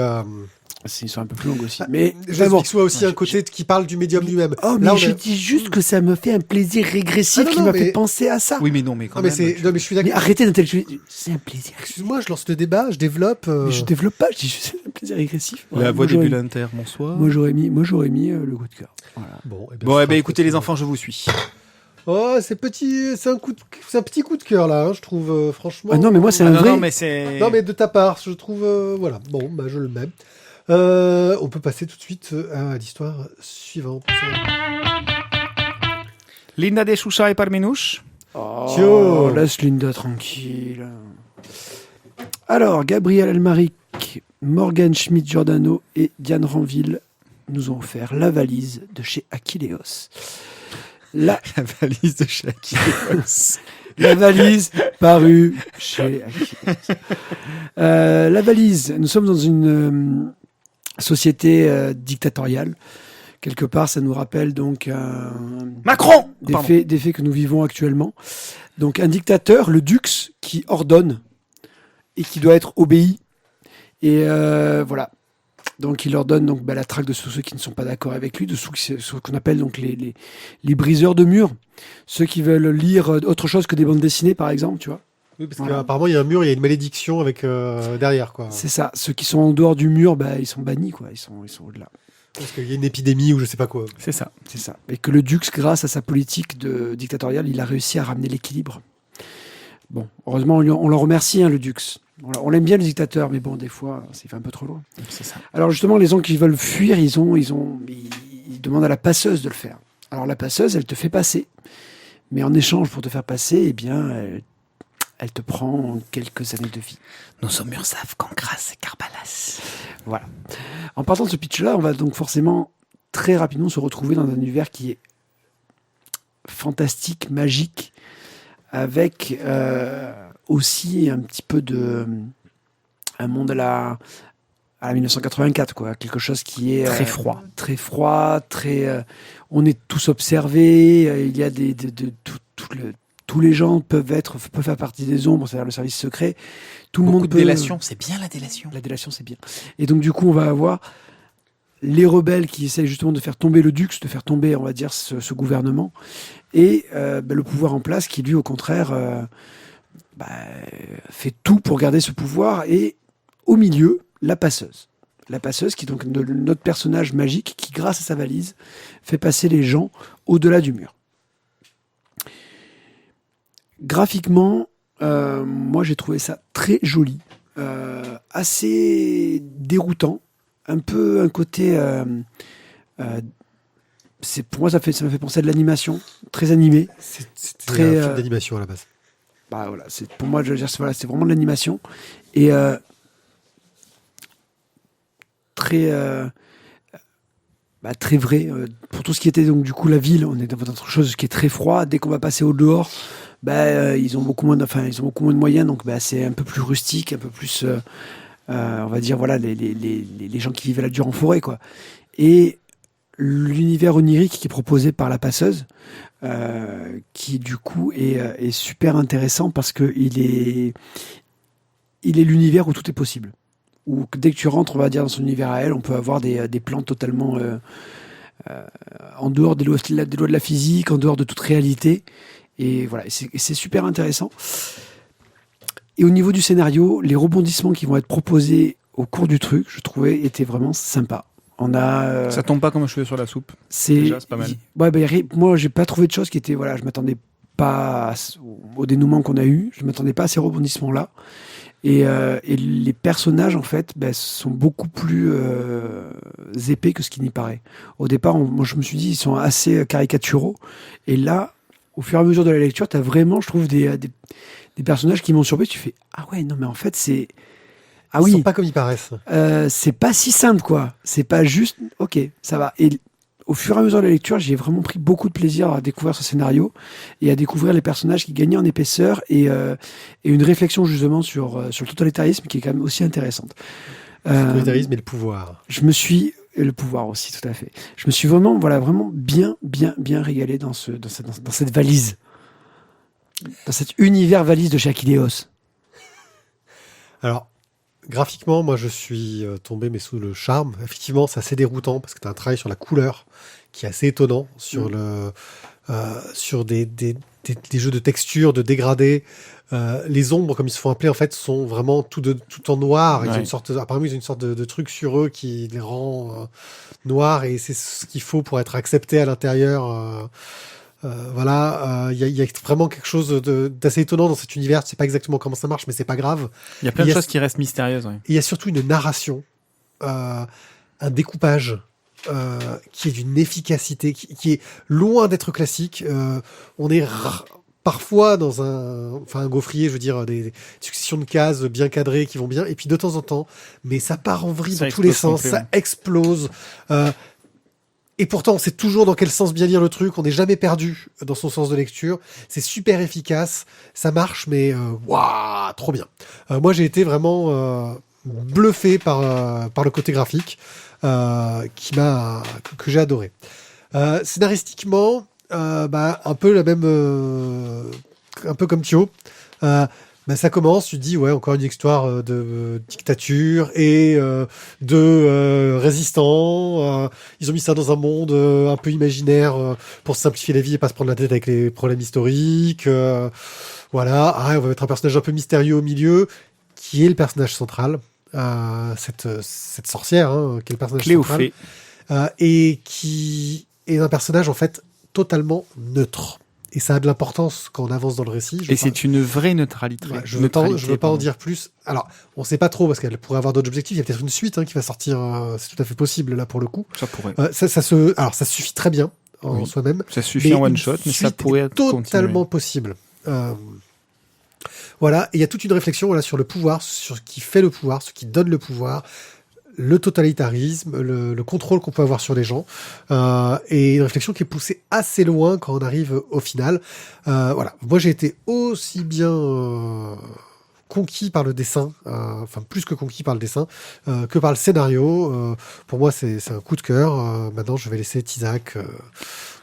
Ils sont un peu plus longs aussi. Mais La jeunesse de Picsou a aussi un côté qui parle du médium lui-même. Oh, mais Là, je dis juste que ça me fait un plaisir régressif qui m'a fait penser à ça. Oui, mais non, mais quand Non, mais même. non, mais je suis d'accord. Mais arrêtez d'intellectualiser. C'est un plaisir. Excuse-moi, je lance le débat, je développe. Mais je développe pas, je dis juste c'est un plaisir régressif. La Voilà, voix moi, j'aurais- débulentaire, bonsoir. Moi j'aurais mis le coup de cœur. Voilà. Bon, Bon, écoutez les enfants, je vous suis. Oh, c'est petit, c'est un petit coup de cœur là, hein, je trouve, franchement. Ah non, mais moi c'est un non, vrai. non, mais c'est. Non, mais de ta part, je trouve, voilà. Bon, bah, je le mets. On peut passer tout de suite à l'histoire suivante. Linda de Sousa et Parmenush. Oh, Tio. laisse Linda tranquille. Alors, Gabriel Elmaric, Morgan Schmidt-Giordano et Diane Ranville nous ont offert la valise de chez Achilleos. La valise de chez Achilleos. La valise parue chez Achilleos. La valise, nous sommes dans une société dictatoriale. Quelque part, ça nous rappelle donc Macron des faits que nous vivons actuellement. Donc un dictateur, le Dux, qui ordonne et qui doit être obéi. Et voilà. Donc il ordonne donc, la traque de tous ceux qui ne sont pas d'accord avec lui, de ce qu'on appelle donc les briseurs de murs. Ceux qui veulent lire autre chose que des bandes dessinées, par exemple, tu vois. Oui, parce Voilà. qu'apparemment, il y a un mur, il y a une malédiction avec derrière, quoi. C'est ça. Ceux qui sont en dehors du mur, ils sont bannis, quoi. Ils sont au-delà. Parce qu'il y a une épidémie ou je sais pas quoi. C'est ça. C'est ça. Et que le Dux, grâce à sa politique dictatoriale, il a réussi à ramener l'équilibre. Bon, heureusement, on le remercie, hein, le Dux. On l'aime bien, le dictateur, mais bon, des fois, ça fait un peu trop loin. C'est ça. Alors justement, les gens qui veulent fuir, ils demandent à la passeuse de le faire. Alors la passeuse, elle te fait passer. Mais en échange pour te faire passer, eh bien, elle te prend quelques années de vie. Nous sommes Ursaf, Cancras et Carbalas. Voilà. En partant de ce pitch-là, on va donc forcément très rapidement se retrouver dans un univers qui est fantastique, magique, avec aussi un petit peu un monde à la 1984, quoi. Quelque chose qui est Très froid. très froid, on est tous observés. Il y a tous les gens peuvent faire partie des ombres, c'est-à-dire le service secret. Tout le Beaucoup monde de peut. délation, c'est bien la délation. La délation, c'est bien. Et donc, du coup, on va avoir les rebelles qui essayent justement de faire tomber le Dux, de faire tomber, on va dire, ce gouvernement, et le pouvoir en place qui, lui, au contraire, fait tout pour garder ce pouvoir. Et au milieu, la passeuse. La passeuse, qui est donc notre personnage magique, qui, grâce à sa valise, fait passer les gens au-delà du mur. Graphiquement, moi j'ai trouvé ça très joli, assez déroutant, un peu un côté, pour moi ça m'a fait penser à de l'animation, très animé. C'était Très, un film d'animation à la base. Voilà, pour moi je veux dire, c'est vraiment de l'animation et très très vrai. Pour tout ce qui était donc du coup la ville, on est dans autre chose qui est très froid. Dès qu'on va passer au dehors, ils ont beaucoup moins de moyens, donc c'est un peu plus rustique, un peu plus, on va dire voilà les gens qui vivent là dur en forêt quoi. Et l'univers onirique qui est proposé par la passeuse, qui du coup est super intéressant parce que il est l'univers où tout est possible. Où dès que tu rentres, on va dire dans son univers à elle, on peut avoir des plans totalement en dehors des lois de la physique, en dehors de toute réalité. Et voilà, c'est super intéressant. Et au niveau du scénario, les rebondissements qui vont être proposés au cours du truc, je trouvais, étaient vraiment sympas. On a, Ça tombe pas comme un cheveu sur la soupe. c'est pas mal. moi, j'ai pas trouvé de choses qui étaient, voilà, je m'attendais pas au dénouement qu'on a eu, je m'attendais pas à ces rebondissements-là. Et les personnages, en fait, sont beaucoup plus épais que ce qui n'y paraît. Au départ, moi, je me suis dit, ils sont assez caricaturaux. Et là, au fur et à mesure de la lecture, tu as vraiment, je trouve, des personnages qui m'ont surpris. Tu fais, ah ouais, non, mais en fait, c'est... Ah Ils oui, sont pas comme ils paraissent. c'est pas si simple, quoi. C'est pas juste, ok, ça va. Et au fur et à mesure de la lecture, j'ai vraiment pris beaucoup de plaisir à découvrir ce scénario et à découvrir les personnages qui gagnaient en épaisseur et une réflexion justement sur le totalitarisme qui est quand même aussi intéressante. Le totalitarisme et le pouvoir. Et le pouvoir aussi, tout à fait. Je me suis vraiment bien régalé dans cette valise, dans cet univers valise de Jacques Ileos. Alors, graphiquement, moi, je suis tombé mais sous le charme. Effectivement, c'est assez déroutant parce que tu as un travail sur la couleur qui est assez étonnant, sur sur des jeux de texture, de dégradés. Les ombres, comme ils se font appeler, en fait, sont vraiment tout en noir. Ils ont apparemment, ils ont une sorte de truc sur eux qui les rend noirs et c'est ce qu'il faut pour être accepté à l'intérieur. Voilà, il y a vraiment quelque chose d'assez étonnant dans cet univers. Je sais pas exactement comment ça marche, mais c'est pas grave. Il y a plein de choses qui restent mystérieuses. Ouais. Et il y a surtout une narration, un découpage qui est d'une efficacité, qui est loin d'être classique. On est parfois dans un gaufrier, je veux dire, des successions de cases bien cadrées qui vont bien, et puis de temps en temps, mais ça part en vrille dans tous les sens, ça explose. Et pourtant, on sait toujours dans quel sens bien lire le truc. On n'est jamais perdu dans son sens de lecture. C'est super efficace. Ça marche, mais waouh, trop bien. Moi, j'ai été vraiment bluffé par le côté graphique que j'ai adoré. Scénaristiquement, un peu la même, un peu comme Thio. Ça commence, tu te dis, ouais, encore une histoire de dictature et de résistants. Ils ont mis ça dans un monde un peu imaginaire pour simplifier la vie et pas se prendre la tête avec les problèmes historiques. Voilà, on va mettre un personnage un peu mystérieux au milieu, qui est le personnage central, cette sorcière, qui est le personnage central. Et qui est un personnage, en fait, totalement neutre. Et ça a de l'importance quand on avance dans le récit. C'est une vraie neutralité. Ouais, je veux pas en dire plus. Alors, on sait pas trop parce qu'elle pourrait avoir d'autres objectifs. Il y a peut-être une suite qui va sortir. C'est tout à fait possible là pour le coup. Ça pourrait. Alors, ça suffit très bien en soi-même. Ça suffit en one shot, mais ça pourrait être totalement possible. Voilà. Et il y a toute une réflexion sur le pouvoir, sur ce qui fait le pouvoir, ce qui donne le pouvoir. Le totalitarisme, le contrôle qu'on peut avoir sur les gens, et une réflexion qui est poussée assez loin quand on arrive au final. Voilà, moi j'ai été aussi bien conquis par le dessin, enfin plus que conquis par le dessin, que par le scénario. Pour moi c'est un coup de cœur. Maintenant je vais laisser Tizak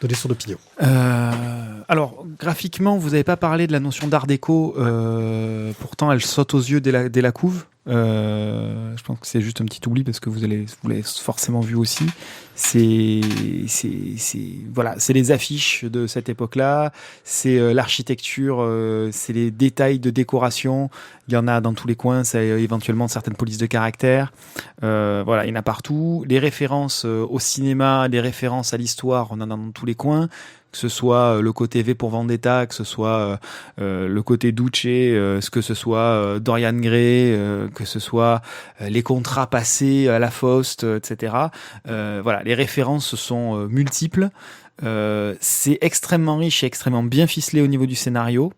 donner son opinion. Alors graphiquement, vous n'avez pas parlé de la notion d'art déco, pourtant elle saute aux yeux dès la couve. Je pense que c'est juste un petit oubli parce que vous l'avez forcément vu aussi. C'est les affiches de cette époque-là, c'est l'architecture, c'est les détails de décoration. Il y en a dans tous les coins, c'est éventuellement certaines polices de caractère. Voilà, il y en a partout. Les références au cinéma, les références à l'histoire, on en a dans tous les coins. Que ce soit le côté V pour Vendetta, que ce soit le côté Duce, que ce soit Dorian Gray, que ce soit les contrats passés à la Faust, etc. Voilà, les références sont multiples. C'est extrêmement riche et extrêmement bien ficelé au niveau du scénario.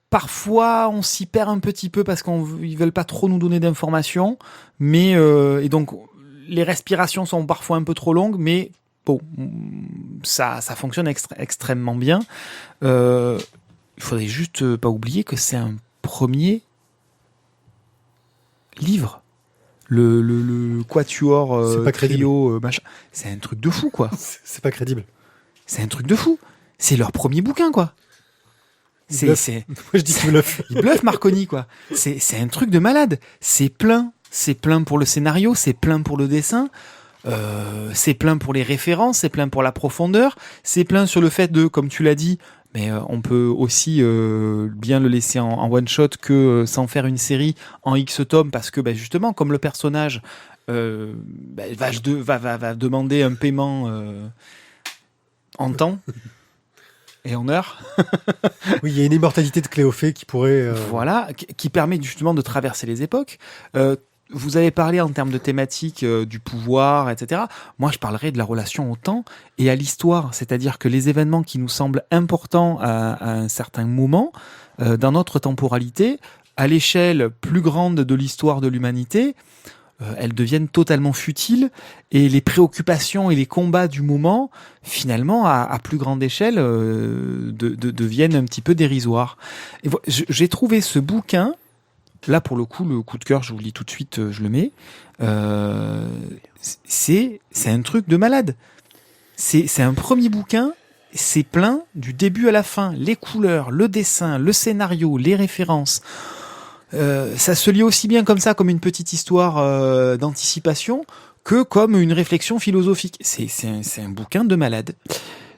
Parfois, on s'y perd un petit peu parce qu'ils veulent pas trop nous donner d'informations, mais et donc les respirations sont parfois un peu trop longues, mais bon, ça fonctionne extrêmement bien. Il faudrait juste pas oublier que c'est un premier livre. Le quatuor C'est pas crédible. trio machin, c'est un truc de fou quoi. C'est pas crédible. C'est un truc de fou. C'est leur premier bouquin quoi. Bluff. C'est Moi, je dis qu'il bluffe. il bluffe Marconi quoi. C'est un truc de malade. C'est plein pour le scénario, c'est plein pour le dessin. C'est plein pour les références, c'est plein pour la profondeur, c'est plein sur le fait de, comme tu l'as dit, mais on peut aussi bien le laisser en one shot que sans faire une série en X tomes, parce que justement, comme le personnage va demander un paiement en temps et en heure, Oui, il y a une immortalité de Cléophée qui pourrait. voilà, qui permet justement de traverser les époques. Vous avez parlé en termes de thématique du pouvoir, etc. Moi, je parlerai de la relation au temps et à l'histoire. C'est-à-dire que les événements qui nous semblent importants à un certain moment, dans notre temporalité, à l'échelle plus grande de l'histoire de l'humanité, elles deviennent totalement futiles et les préoccupations et les combats du moment, finalement, à plus grande échelle, deviennent un petit peu dérisoires. Et j'ai trouvé ce bouquin. Là, pour le coup, le coup de cœur, je vous le lis tout de suite, je le mets. C'est un truc de malade. C'est un premier bouquin, c'est plein du début à la fin. Les couleurs, le dessin, le scénario, les références. Ça se lit aussi bien comme ça, comme une petite histoire d'anticipation, que comme une réflexion philosophique. C'est un bouquin de malade.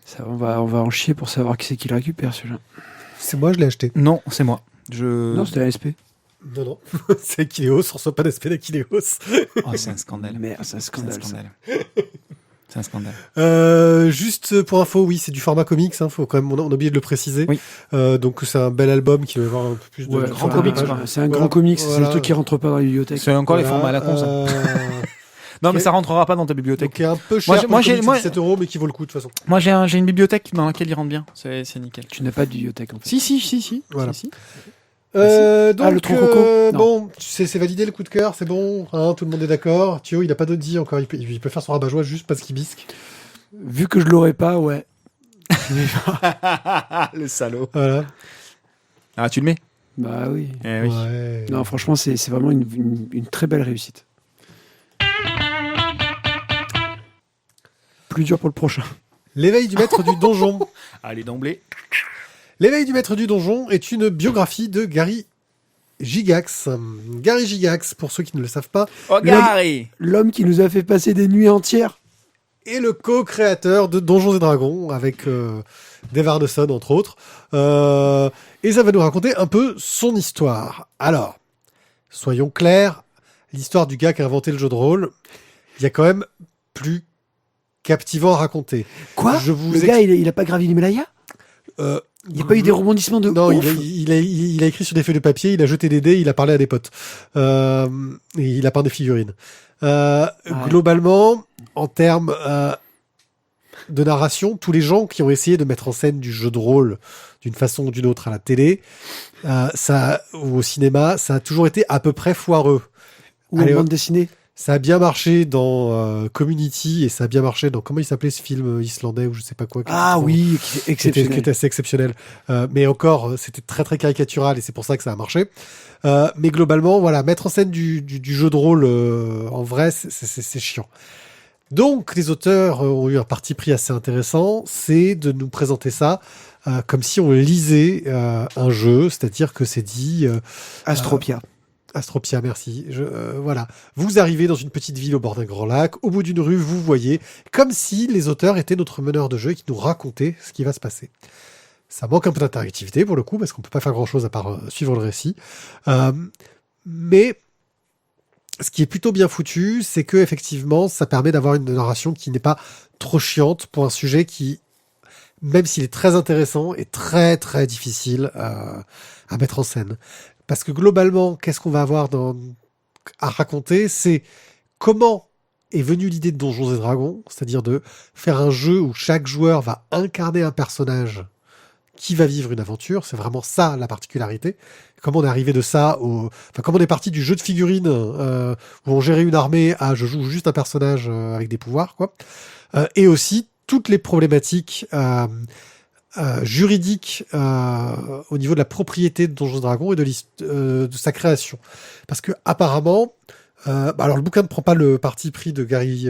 Ça, on va en chier pour savoir qui c'est qui le récupère, celui-là. C'est moi, je l'ai acheté. Non, c'est moi. Non, c'était la SP. Non. C'est Aquileos, on reçoit pas d'aspect d'Aquileos. Oh, c'est un scandale. Merde, c'est un scandale. ça. C'est un scandale. Juste pour info, oui, c'est du format comics. Faut quand même, on a oublié de le préciser. Oui. Donc c'est un bel album qui va avoir un peu plus de. Ouais, grand enfin, comics, voilà, quoi. c'est un Voilà. grand comics, c'est Voilà. le truc qui rentre pas dans la bibliothèque. C'est encore les Voilà, formats à la con, ça. Non, mais ok. ça rentrera pas dans ta bibliothèque. Donc, qui est un peu cher. Moi, j'ai- moi- 7 euros, mais qui vaut le coup de toute façon. Moi, j'ai une bibliothèque dans laquelle il rentre bien. C'est nickel. Tu n'as pas de bibliothèque en fait. Si. Voilà. Si. Donc, le tronc coco Non. bon, c'est validé le coup de cœur, c'est bon, hein, tout le monde est d'accord. Thio, il a pas d'autre dit encore, il peut faire son rabat-joie juste parce qu'il bisque. Vu que je l'aurais pas, ouais. Le salaud. Voilà. Ah, tu le mets Bah oui. Eh oui. Ouais. Non, franchement, c'est vraiment une très belle réussite. Plus dur pour le prochain. L'éveil du maître du donjon. Allez, d'emblée. L'éveil du maître du donjon est une biographie de Gary Gygax. Gary Gygax, pour ceux qui ne le savent pas, Oh, Gary L'homme qui nous a fait passer des nuits entières. est le co-créateur de Donjons et Dragons avec Dave Arneson, entre autres. Et ça va nous raconter un peu son histoire. Alors, soyons clairs, l'histoire du gars qui a inventé le jeu de rôle, il y a quand même plus captivant à raconter. Quoi Je vous Le gars, il a pas gravi l'Himalaya Euh, Il n'y a pas eu des rebondissements de Non, ouf. il a écrit sur des feuilles de papier, il a jeté des dés, il a parlé à des potes. Et il a peint des figurines. Globalement, en termes de narration, tous les gens qui ont essayé de mettre en scène du jeu de rôle d'une façon ou d'une autre à la télé, ou au cinéma, ça a toujours été à peu près foireux. Ou en Allez, bande dessinée. ça a bien marché dans Community et ça a bien marché dans, comment il s'appelait ce film islandais ou je sais pas quoi. qui était Ah trop- oui, qui est qui exceptionnel. était assez exceptionnel. Mais encore, c'était très très caricatural et c'est pour ça que ça a marché. Mais globalement, voilà, mettre en scène du jeu de rôle en vrai, c'est chiant. Donc, les auteurs ont eu un parti pris assez intéressant, c'est de nous présenter ça comme si on lisait un jeu, c'est-à-dire que c'est dit... Astropia. Astropia, merci. Voilà. Vous arrivez dans une petite ville au bord d'un grand lac. Au bout d'une rue, vous voyez, comme si les auteurs étaient notre meneur de jeu et qui nous racontaient ce qui va se passer. Ça manque un peu d'interactivité pour le coup, parce qu'on peut pas faire grand-chose à part suivre le récit. Mais ce qui est plutôt bien foutu, c'est que effectivement, ça permet d'avoir une narration qui n'est pas trop chiante pour un sujet qui, même s'il est très intéressant, est très très difficile à mettre en scène. Parce que globalement, qu'est-ce qu'on va avoir à raconter, c'est comment est venue l'idée de Donjons et Dragons, c'est-à-dire de faire un jeu où chaque joueur va incarner un personnage qui va vivre une aventure. C'est vraiment ça la particularité. Comment on est arrivé de ça comment on est parti du jeu de figurines où on gérait une armée à je joue juste un personnage avec des pouvoirs, quoi. Et aussi toutes les problématiques juridiques au niveau de la propriété de Donjons et Dragons et de sa création. Parce que apparemment, alors le bouquin ne prend pas le parti pris de Gary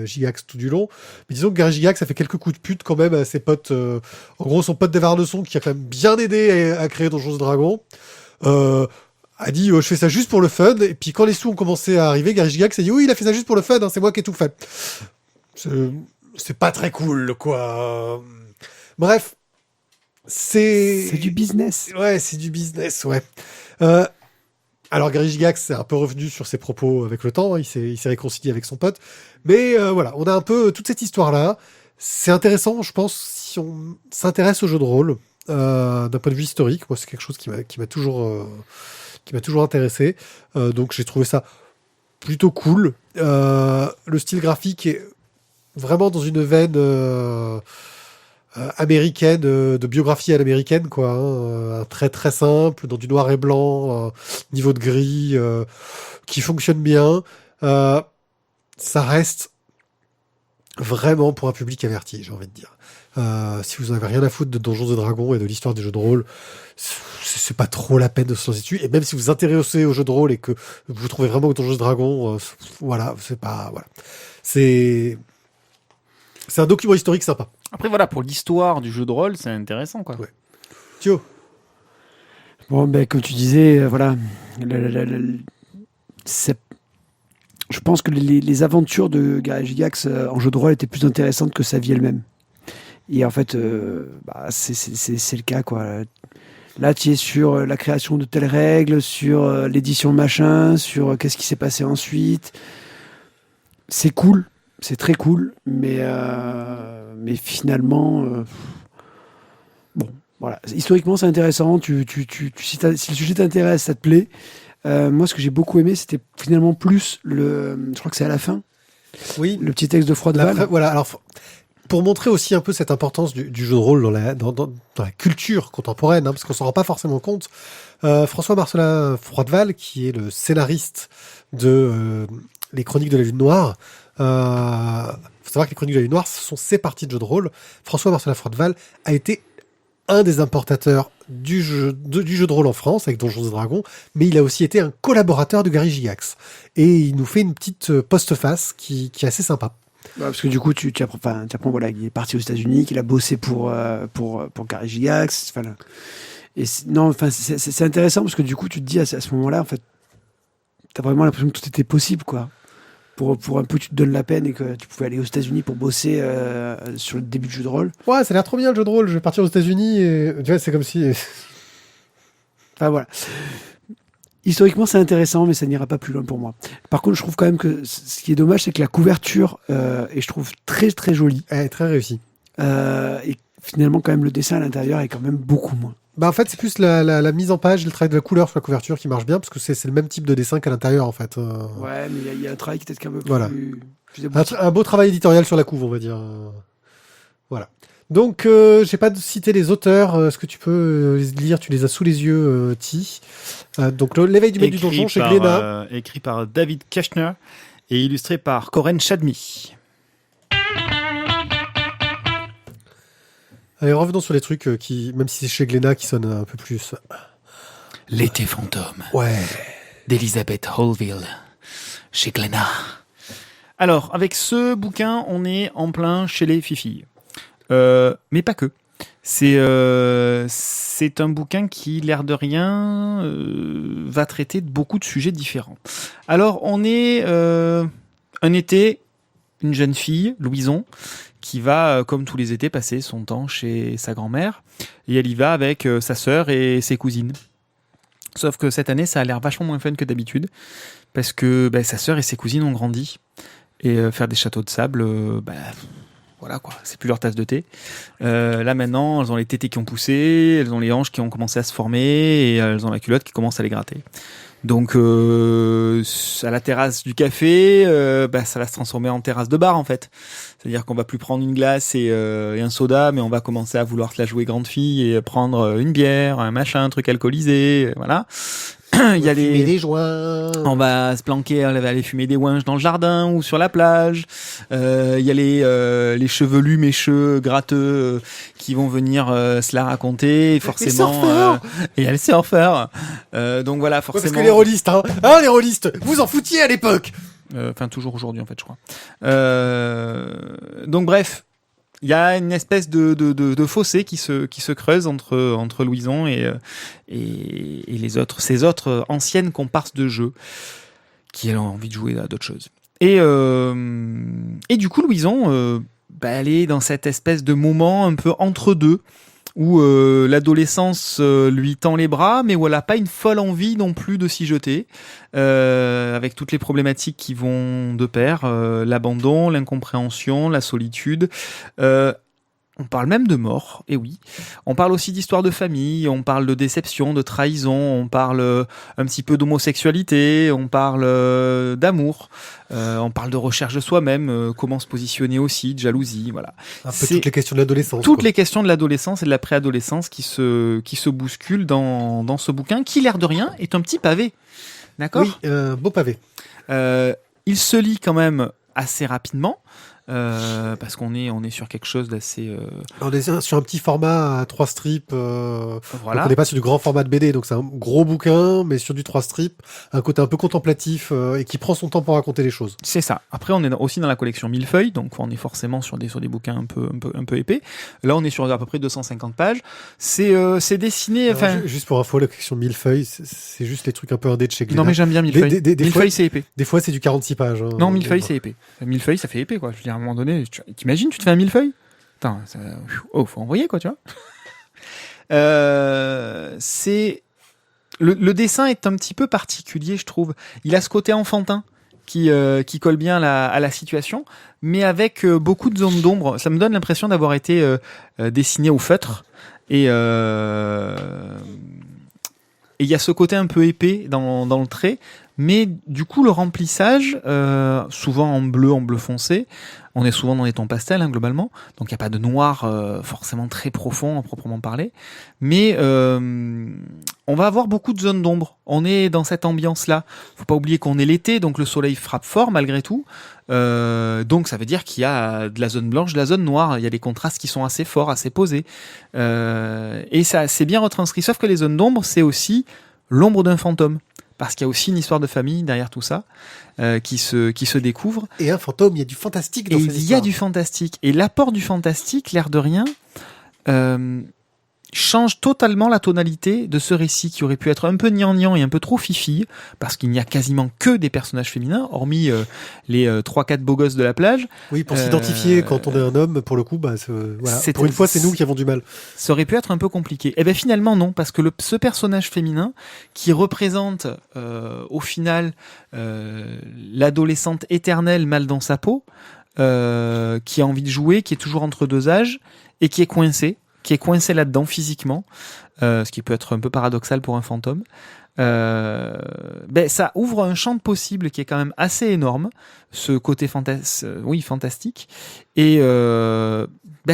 Gygax tout du long, mais disons que Gary Gygax a fait quelques coups de pute quand même à ses potes. En gros, son pote d'Evarnesson qui a quand même bien aidé à créer Donjons et Dragons. A dit je fais ça juste pour le fun, et puis quand les sous ont commencé à arriver, Gary Gygax a dit oui, il a fait ça juste pour le fun, hein, c'est moi qui ai tout fait. C'est pas très cool, quoi. Bref, C'est du business. Ouais, c'est du business, ouais. Alors Gary Gygax est un peu revenu sur ses propos avec le temps, il s'est réconcilié avec son pote, mais voilà, on a un peu toute cette histoire-là. C'est intéressant, je pense, si on s'intéresse au jeu de rôle d'un point de vue historique. Moi, c'est quelque chose qui m'a toujours intéressé. Donc j'ai trouvé ça plutôt cool. Le style graphique est vraiment dans une veine américaine, de biographie à l'américaine, quoi. Hein, très très simple, dans du noir et blanc, niveau de gris, qui fonctionne bien. Ça reste vraiment pour un public averti, j'ai envie de dire. Si vous en avez rien à foutre de Donjons et Dragons et de l'histoire des jeux de rôle, c'est pas trop la peine de se lancer dessus. Et même si vous vous intéressez aux jeux de rôle et que vous trouvez vraiment que Donjons et Dragons, voilà, c'est pas, voilà. C'est un document historique sympa. Après, voilà, pour l'histoire du jeu de rôle, c'est intéressant, quoi. Ouais. Thio. Bon, ben, comme tu disais, voilà. Je pense que les aventures de Gary Gygax en jeu de rôle étaient plus intéressantes que sa vie elle-même. Et en fait, c'est le cas, quoi. Là, tu es sur la création de telles règles, sur l'édition machin, sur qu'est-ce qui s'est passé ensuite. C'est cool, c'est très cool, mais finalement, bon, voilà. Historiquement, c'est intéressant. Si le sujet t'intéresse, ça te plaît. Moi, ce que j'ai beaucoup aimé, c'était finalement plus je crois que c'est à la fin. Oui. Le petit texte de Froideval. Voilà. Alors, pour montrer aussi un peu cette importance du jeu de rôle dans la culture contemporaine, hein, parce qu'on s'en rend pas forcément compte. François-Marcellin Froideval, qui est le scénariste de Les Chroniques de la Lune Noire. Faut savoir que Les Chroniques de la Lune Noire, ce sont ses parties de jeu de rôle. François-Marcellin Froideval a été un des importateurs du jeu de rôle en France avec Donjons et Dragons, mais il a aussi été un collaborateur de Gary Gygax. Et il nous fait une petite postface qui est assez sympa. Ouais, parce que du coup, tu apprends, voilà, il est parti aux États-Unis, qu'il a bossé pour Gary Gygax. Enfin, c'est intéressant parce que du coup, tu te dis à ce moment-là, en fait, t'as vraiment l'impression que tout était possible, quoi. Pour un peu, tu te donnes la peine et que tu pouvais aller aux États-Unis pour bosser sur le début du jeu de rôle. Ouais, ça a l'air trop bien le jeu de rôle. Je vais partir aux États-Unis et tu vois, c'est comme si. Enfin voilà. Historiquement, c'est intéressant, mais ça n'ira pas plus loin pour moi. Par contre, je trouve quand même que ce qui est dommage, c'est que la couverture est, je trouve, très très jolie. Elle est très réussie. Et finalement, quand même, le dessin à l'intérieur est quand même beaucoup moins. Bah en fait, c'est plus la mise en page, le travail de la couleur sur la couverture qui marche bien, parce que c'est le même type de dessin qu'à l'intérieur, en fait. Ouais, mais il y a un travail qui est peut-être un peu Voilà. plus abouti. Un beau travail éditorial sur la couve, on va dire. Voilà. Donc, j'ai pas cité les auteurs. Est-ce que tu peux lire? Tu les as sous les yeux, Ti. Donc, l'éveil du maître du donjon chez Glénat. Écrit par David Kashner et illustré par Corinne Chadmi. Allez, revenons sur les trucs qui, même si c'est chez Glénat, qui sonnent un peu plus. L'été fantôme Ouais. d'Elizabeth Holville chez Glénat. Alors, avec ce bouquin, on est en plein chez les filles. Mais pas que. C'est un bouquin qui, l'air de rien, va traiter de beaucoup de sujets différents. Alors, on est un été, une jeune fille, Louison, qui va, comme tous les étés, passer son temps chez sa grand-mère. Et elle y va avec sa sœur et ses cousines. Sauf que cette année, ça a l'air vachement moins fun que d'habitude, parce que sa sœur et ses cousines ont grandi. Et faire des châteaux de sable, voilà quoi, c'est plus leur tasse de thé. Là maintenant, elles ont les tétés qui ont poussé, elles ont les hanches qui ont commencé à se former, et elles ont la culotte qui commence à les gratter. Donc à la terrasse du café, ça va se transformer en terrasse de bar en fait. C'est-à-dire qu'on va plus prendre une glace et un soda, mais on va commencer à vouloir se la jouer grande fille et prendre une bière, un machin, un truc alcoolisé, voilà. Il y a Fumer des joints. On va se planquer, on va aller fumer des ouinges dans le jardin ou sur la plage. Il y a les chevelus mécheux, gratteux qui vont venir se la raconter. Et forcément, et il y a les surfeurs. Donc voilà, forcément. Ouais, parce que les rôlistes, les rôlistes, vous en foutiez à l'époque. Enfin, toujours aujourd'hui en fait, je crois. Donc bref. Il y a une espèce de fossé qui se creuse entre Louison et ces autres anciennes comparses de jeu qui ont envie de jouer à d'autres choses. Et du coup, Louison, elle est dans cette espèce de moment un peu entre deux où l'adolescence lui tend les bras, mais où elle n'a pas une folle envie non plus de s'y jeter, avec toutes les problématiques qui vont de pair, l'abandon, l'incompréhension, la solitude. On parle même de mort, et oui. On parle aussi d'histoire de famille, on parle de déception, de trahison, on parle un petit peu d'homosexualité, on parle d'amour, on parle de recherche de soi-même, comment se positionner aussi, de jalousie, voilà. Un peu toutes les questions de l'adolescence. Toutes les questions de l'adolescence et de la préadolescence qui se bousculent dans ce bouquin, qui, l'air de rien, est un petit pavé. D'accord ? Oui, beau pavé. Il se lit quand même assez rapidement. Parce qu'on est sur quelque chose d'assez. On est sur un petit format à 3 strips. Voilà. Donc on n'est pas sur du grand format de BD, donc c'est un gros bouquin, mais sur du 3 strips, un côté un peu contemplatif et qui prend son temps pour raconter les choses. C'est ça. Après, on est aussi dans la collection Millefeuille, donc on est forcément sur des bouquins un peu épais. Là, on est sur à peu près 250 pages. C'est dessiné. Alors, juste pour info, la collection Millefeuille, c'est juste les trucs un peu indés de chez Glénat. Non, mais j'aime bien Millefeuille. Millefeuille, c'est épais. Des fois, c'est du 46 pages. Non, Millefeuille, c'est épais. Millefeuille, ça fait épais, quoi. Je veux dire, à un moment donné, t'imagines, tu te fais un millefeuille ? Putain, faut envoyer, quoi, tu vois. Le dessin est un petit peu particulier, je trouve. Il a ce côté enfantin qui colle bien à la situation, mais avec beaucoup de zones d'ombre. Ça me donne l'impression d'avoir été dessiné au feutre. Et il y a ce côté un peu épais dans le trait. Mais du coup, le remplissage, souvent en bleu foncé, on est souvent dans des tons pastels, globalement, donc il n'y a pas de noir forcément très profond à proprement parler, mais on va avoir beaucoup de zones d'ombre. On est dans cette ambiance-là. Faut pas oublier qu'on est l'été, donc le soleil frappe fort malgré tout. Donc ça veut dire qu'il y a de la zone blanche, de la zone noire. Il y a des contrastes qui sont assez forts, assez posés. Et ça, c'est bien retranscrit. Sauf que les zones d'ombre, c'est aussi l'ombre d'un fantôme. Parce qu'il y a aussi une histoire de famille derrière tout ça qui se découvre. Et un fantôme, il y a du fantastique dans ces histoires. Et il y a du fantastique. Et l'apport du fantastique, l'air de rien, change totalement la tonalité de ce récit qui aurait pu être un peu gnangnan et un peu trop fifi, parce qu'il n'y a quasiment que des personnages féminins, hormis les 3-4 beaux gosses de la plage. Oui, pour s'identifier quand on est un homme, pour le coup, voilà. Pour une fois, c'est nous qui avons du mal. Ça aurait pu être un peu compliqué. Et bien finalement, non, parce que ce personnage féminin, qui représente au final l'adolescente éternelle mal dans sa peau, qui a envie de jouer, qui est toujours entre deux âges, et qui est coincée là-dedans physiquement, ce qui peut être un peu paradoxal pour un fantôme. Ça ouvre un champ de possibles qui est quand même assez énorme, ce côté fantastique, et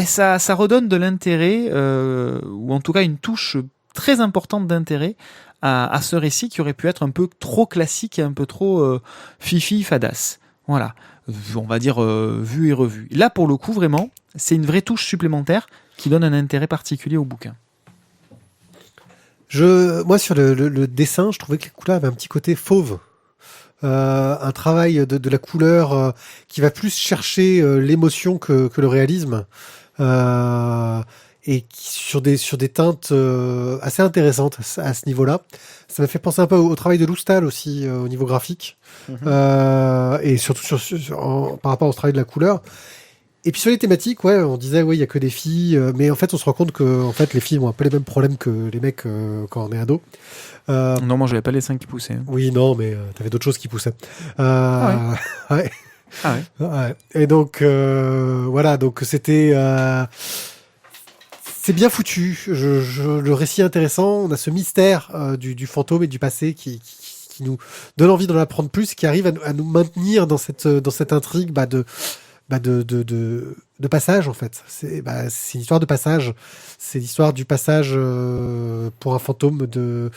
ça redonne de l'intérêt, ou en tout cas une touche très importante d'intérêt à ce récit qui aurait pu être un peu trop classique et un peu trop fifi fadasse. Voilà, on va dire vu et revu. Là, pour le coup, vraiment, c'est une vraie touche supplémentaire qui donne un intérêt particulier au bouquin. Moi, sur le dessin, je trouvais que les couleurs avaient un petit côté fauve. Un travail de la couleur qui va plus chercher l'émotion que le réalisme. Et sur des teintes assez intéressantes à ce niveau-là. Ça m'a fait penser un peu au travail de Loustal aussi, au niveau graphique. Et surtout par rapport au travail de la couleur. Et puis sur les thématiques, on disait il y a que des filles, mais en fait on se rend compte que les filles ont un peu les mêmes problèmes que les mecs quand on est ado. Non, moi j'avais pas les seins qui poussaient. Oui, non, mais t'avais d'autres choses qui poussaient. Ouais. Ouais. Et donc voilà, donc c'était c'est bien foutu. Le récit est intéressant. On a ce mystère du fantôme et du passé qui qui nous donne envie d'en apprendre plus, qui arrive à nous maintenir dans cette intrigue de passage en fait. C'est une histoire de passage. C'est l'histoire du passage pour un fantôme de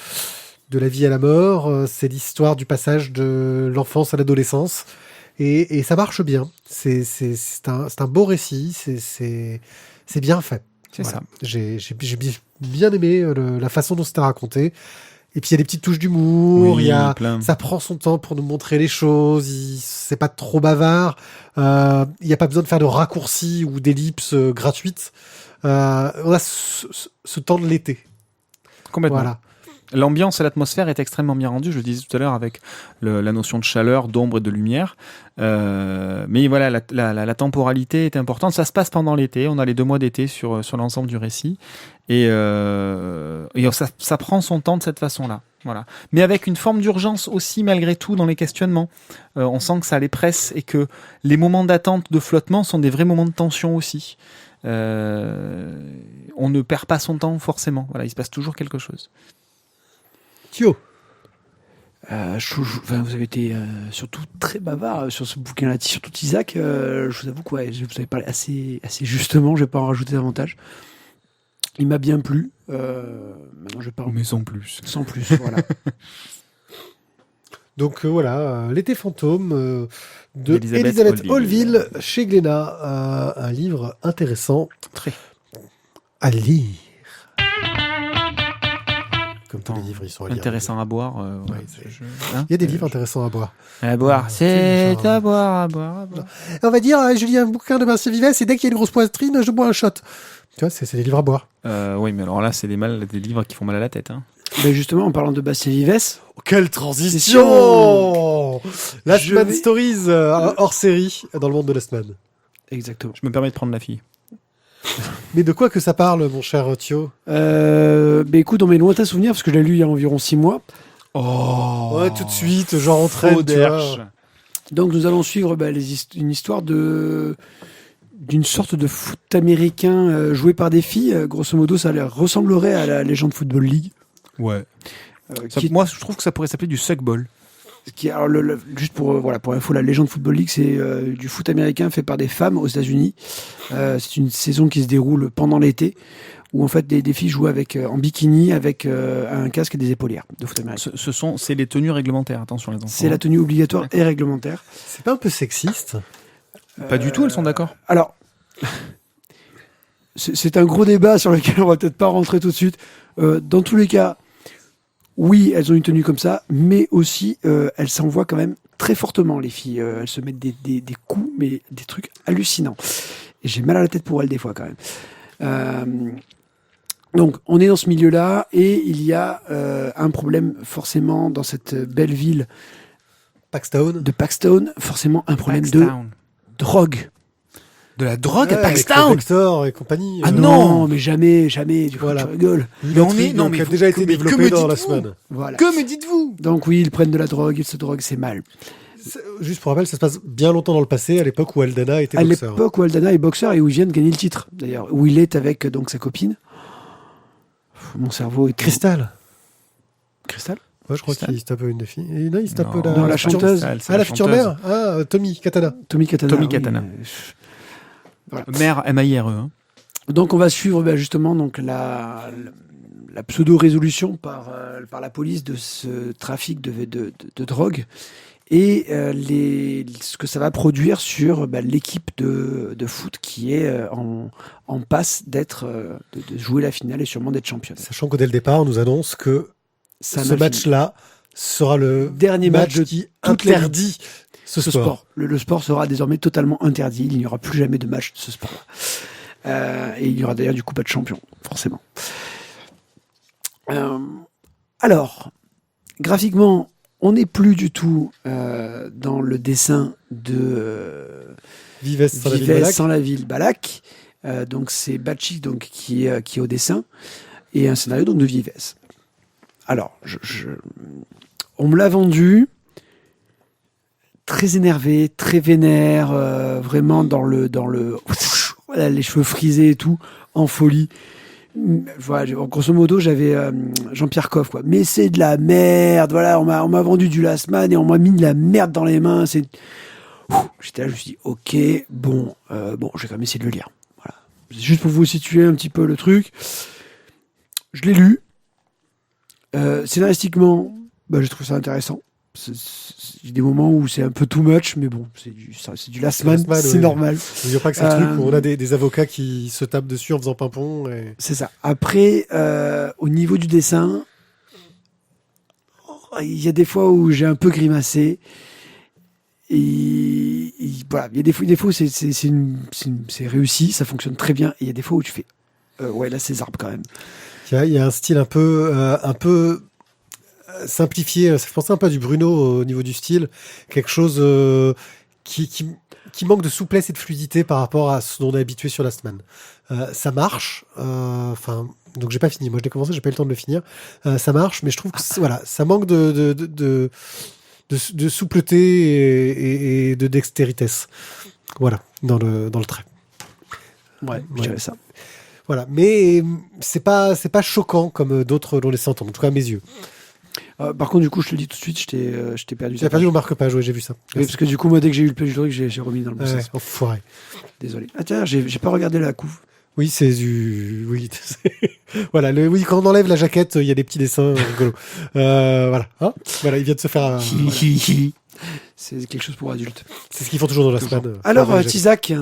la vie à la mort. C'est l'histoire du passage de l'enfance à l'adolescence. Et ça marche bien. C'est un beau récit. C'est bien fait. C'est ça. J'ai bien aimé la façon dont c'était raconté. Et puis il y a des petites touches d'humour, Oui, il y a plein. ça prend son temps pour nous montrer les choses, c'est pas trop bavard, il y a pas besoin de faire de raccourcis ou d'ellipses gratuites. On a ce temps de l'été. Complètement. Voilà. L'ambiance et l'atmosphère est extrêmement bien rendue, je le disais tout à l'heure, avec la notion de chaleur, d'ombre et de lumière. Mais voilà, la temporalité est importante. Ça se passe pendant l'été. On a les 2 mois d'été sur l'ensemble du récit. Et ça prend son temps de cette façon-là. Voilà. Mais avec une forme d'urgence aussi, malgré tout, dans les questionnements. On sent que ça les presse et que les moments d'attente, de flottement sont des vrais moments de tension aussi. On ne perd pas son temps forcément. Voilà, il se passe toujours quelque chose. Thio. Vous avez été surtout très bavard sur ce bouquin-là, surtout Isaac. Je vous avoue que vous avez parlé assez justement, je vais pas en rajouter davantage. Il m'a bien plu. Maintenant, je parle Mais sans plus. sans plus. Voilà. Donc voilà, L'été fantôme de Elisabeth Elisabeth Holville. Holville chez Glénat. Un livre intéressant Très. à lire. Comme tous les livres, ils sont à lire. Intéressant à boire. Ouais, Hein Il y a des livres intéressants à boire. à boire. C'est C'est à boire, à boire, à boire. On va dire, je lis un bouquin de Marcel Vives et dès qu'il y a une grosse poitrine, je bois un shot. Tu vois, c'est des livres à boire. Oui, mais alors là, c'est des livres qui font mal à la tête. Hein. Ben justement, en parlant de Bastien Vives, Quelle transition! Last Je Man vais- Stories, hors série, dans le monde de Last Man. exactement. Je me permets de prendre la fille. Mais de quoi que ça parle, mon cher Thio? Écoute, dans mes lointains souvenirs, parce que je l'ai lu il y a environ 6 mois, Oh Ouais, tout de suite, genre entraîne, tu vois. donc nous allons suivre une histoire d'une sorte de foot américain joué par des filles. Grosso modo, ça ressemblerait à la Legend Football League. Ouais. Qui est- Moi, je trouve que ça pourrait s'appeler du suckball. alors, juste pour info, la Legend Football League, c'est du foot américain fait par des femmes aux États-Unis. C'est une saison qui se déroule pendant l'été, où en fait des filles jouent en bikini avec un casque et des épaulières de foot américain. C'est les tenues réglementaires, attention les enfants. C'est la tenue obligatoire et réglementaire. C'est pas un peu sexiste? Pas du tout, elles sont d'accord. Alors, c'est un gros débat sur lequel on va peut-être pas rentrer tout de suite. Dans tous les cas, oui, elles ont une tenue comme ça, mais aussi elles s'envoient quand même très fortement, les filles. Elles se mettent des coups, mais des trucs hallucinants. Et j'ai mal à la tête pour elles des fois quand même. Donc, on est dans ce milieu-là et il y a un problème forcément dans cette belle ville Paxton? de Paxton, forcément un problème de Paxtown. drogue. De la drogue à Ouais, avec Paxtown. Vector et compagnie. Ah Non, mais jamais, du coup, Voilà. tu rigoles. Une on est- intrigue, non, donc, mais qui a vous- déjà été mais que développée me dans la dites-vous semaine. Voilà. Que me dites-vous? Donc oui, ils prennent de la drogue, ils se droguent, c'est mal. Juste pour rappel, ça se passe bien longtemps dans le passé, à l'époque où Aldana était À boxeur. l'époque où Aldana est boxeur et où il vient de gagner le titre, d'ailleurs, où il est avec donc sa copine. Mon cerveau est Crystal. Cristal. Ouais, je crois Crystal. qu'il se tape une des filles. Et non, il se tape Non. Non, la future- chanteuse. Ah, la future mère? Ah, Tommy Katana. Tommy Katana. Tommy oui. Katana. Voilà. Mère MAIRE. Hein. Donc on va suivre justement donc la pseudo-résolution par la police de ce trafic de drogue et ce que ça va produire sur l'équipe de foot qui est en passe d'être de jouer la finale et sûrement d'être championne. Sachant que dès le départ, on nous annonce que Ça ce m'a fini. match-là sera le Dernier match de qui toute la interdit ce sport. Le sport sera désormais totalement interdit. Il n'y aura plus jamais de match de ce sport-là. Et il y aura d'ailleurs du coup pas de champion, forcément. Alors, graphiquement, on n'est plus du tout dans le dessin de Vives sans la ville Vives Balak. sans la ville Balak. Donc c'est Batchik donc qui est au dessin et un scénario donc de Vives. Alors, on me l'a vendu très énervé, très vénère, vraiment dans le voilà, les cheveux frisés et tout, en folie. Voilà, grosso modo, j'avais Jean-Pierre Coff, quoi. Mais c'est de la merde, voilà, on m'a vendu du Last Man et on m'a mis de la merde dans les mains. J'étais là, je me suis dit, ok, bon, je vais quand même essayer de le lire. Voilà. C'est juste pour vous situer un petit peu le truc. Je l'ai lu. Scénaristiquement, je trouve ça intéressant. Il y a des moments où c'est un peu too much, mais bon, c'est du Last Man, c'est normal. Je veux dire pas que c'est un truc où on a des avocats qui se tapent dessus en faisant pimpon. Et... C'est ça. Après, au niveau du dessin, il y a des fois où j'ai un peu grimacé. Et voilà, il y a des fois où c'est réussi, ça fonctionne très bien. Et il y a des fois où tu fais, ouais, là c'est zarbe quand même. Il y a un style un peu simplifié. Ça fait penser un peu à du Bruno au niveau du style. Quelque chose qui manque de souplesse et de fluidité par rapport à ce dont on est habitué sur Last Man. Ça marche. Donc j'ai pas fini. Moi je l'ai commencé, j'ai pas eu le temps de le finir. Ça marche, mais je trouve que voilà, ça manque de soupleté et de dextérité. Voilà, dans le trait. Ouais, je dirais ça. Voilà, mais c'est pas choquant comme d'autres l'ont laissé entendre, en tout cas à mes yeux. Par contre, du coup, je te le dis tout de suite, je t'ai perdu. Tu as perdu mon marque-page, oui, j'ai vu ça. Oui, parce que du coup, moi, dès que j'ai eu le page du truc, j'ai remis dans le bon sens. Enfoiré. Désolé. Ah tiens, j'ai pas regardé la couve. Oui, c'est du... Oui, voilà, quand on enlève la jaquette, il y a des petits dessins rigolos. Voilà, hein, voilà, il vient de se faire... Voilà. C'est quelque chose pour adultes. C'est ce qu'ils font toujours dans la semaine. Alors, Tizak...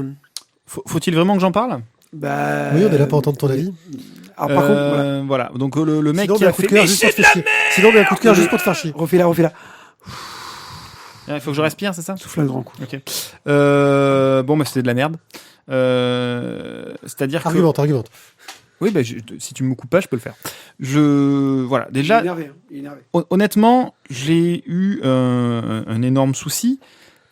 Faut-il vraiment que j'en parle? Oui, on est là pour entendre ton avis. Alors, par contre, voilà. Donc le mec sinon, qui a fait... Mais c'est de la merde. Sinon, un coup de cœur juste pour te faire chier. Refais-la. Il faut que je respire, c'est ça? Souffle un grand coup. Ok. C'était de la merde. C'est-à-dire que... Argumente. Oui, si tu me coupes pas, je peux le faire. Voilà, déjà... Il est énervé. Honnêtement, j'ai eu un énorme souci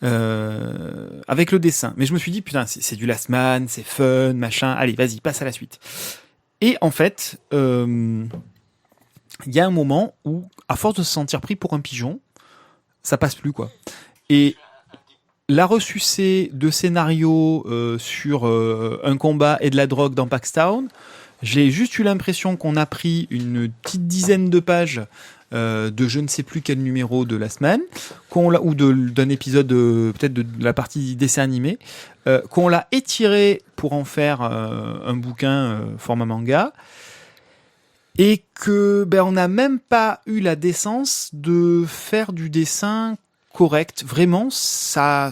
avec le dessin. Mais je me suis dit, putain, c'est du Last Man, c'est fun, machin. Allez, vas-y, passe à la suite. Et en fait, il y a un moment où, à force de se sentir pris pour un pigeon, ça passe plus, quoi. Et la ressucée de scénario sur un combat et de la drogue dans Paxtown, j'ai juste eu l'impression qu'on a pris une petite dizaine de pages de je ne sais plus quel numéro de Last Man, ou d'un épisode peut-être de la partie dessin animé, qu'on l'a étiré pour en faire un bouquin format manga, et que on n'a même pas eu la décence de faire du dessin correct. Vraiment, c'est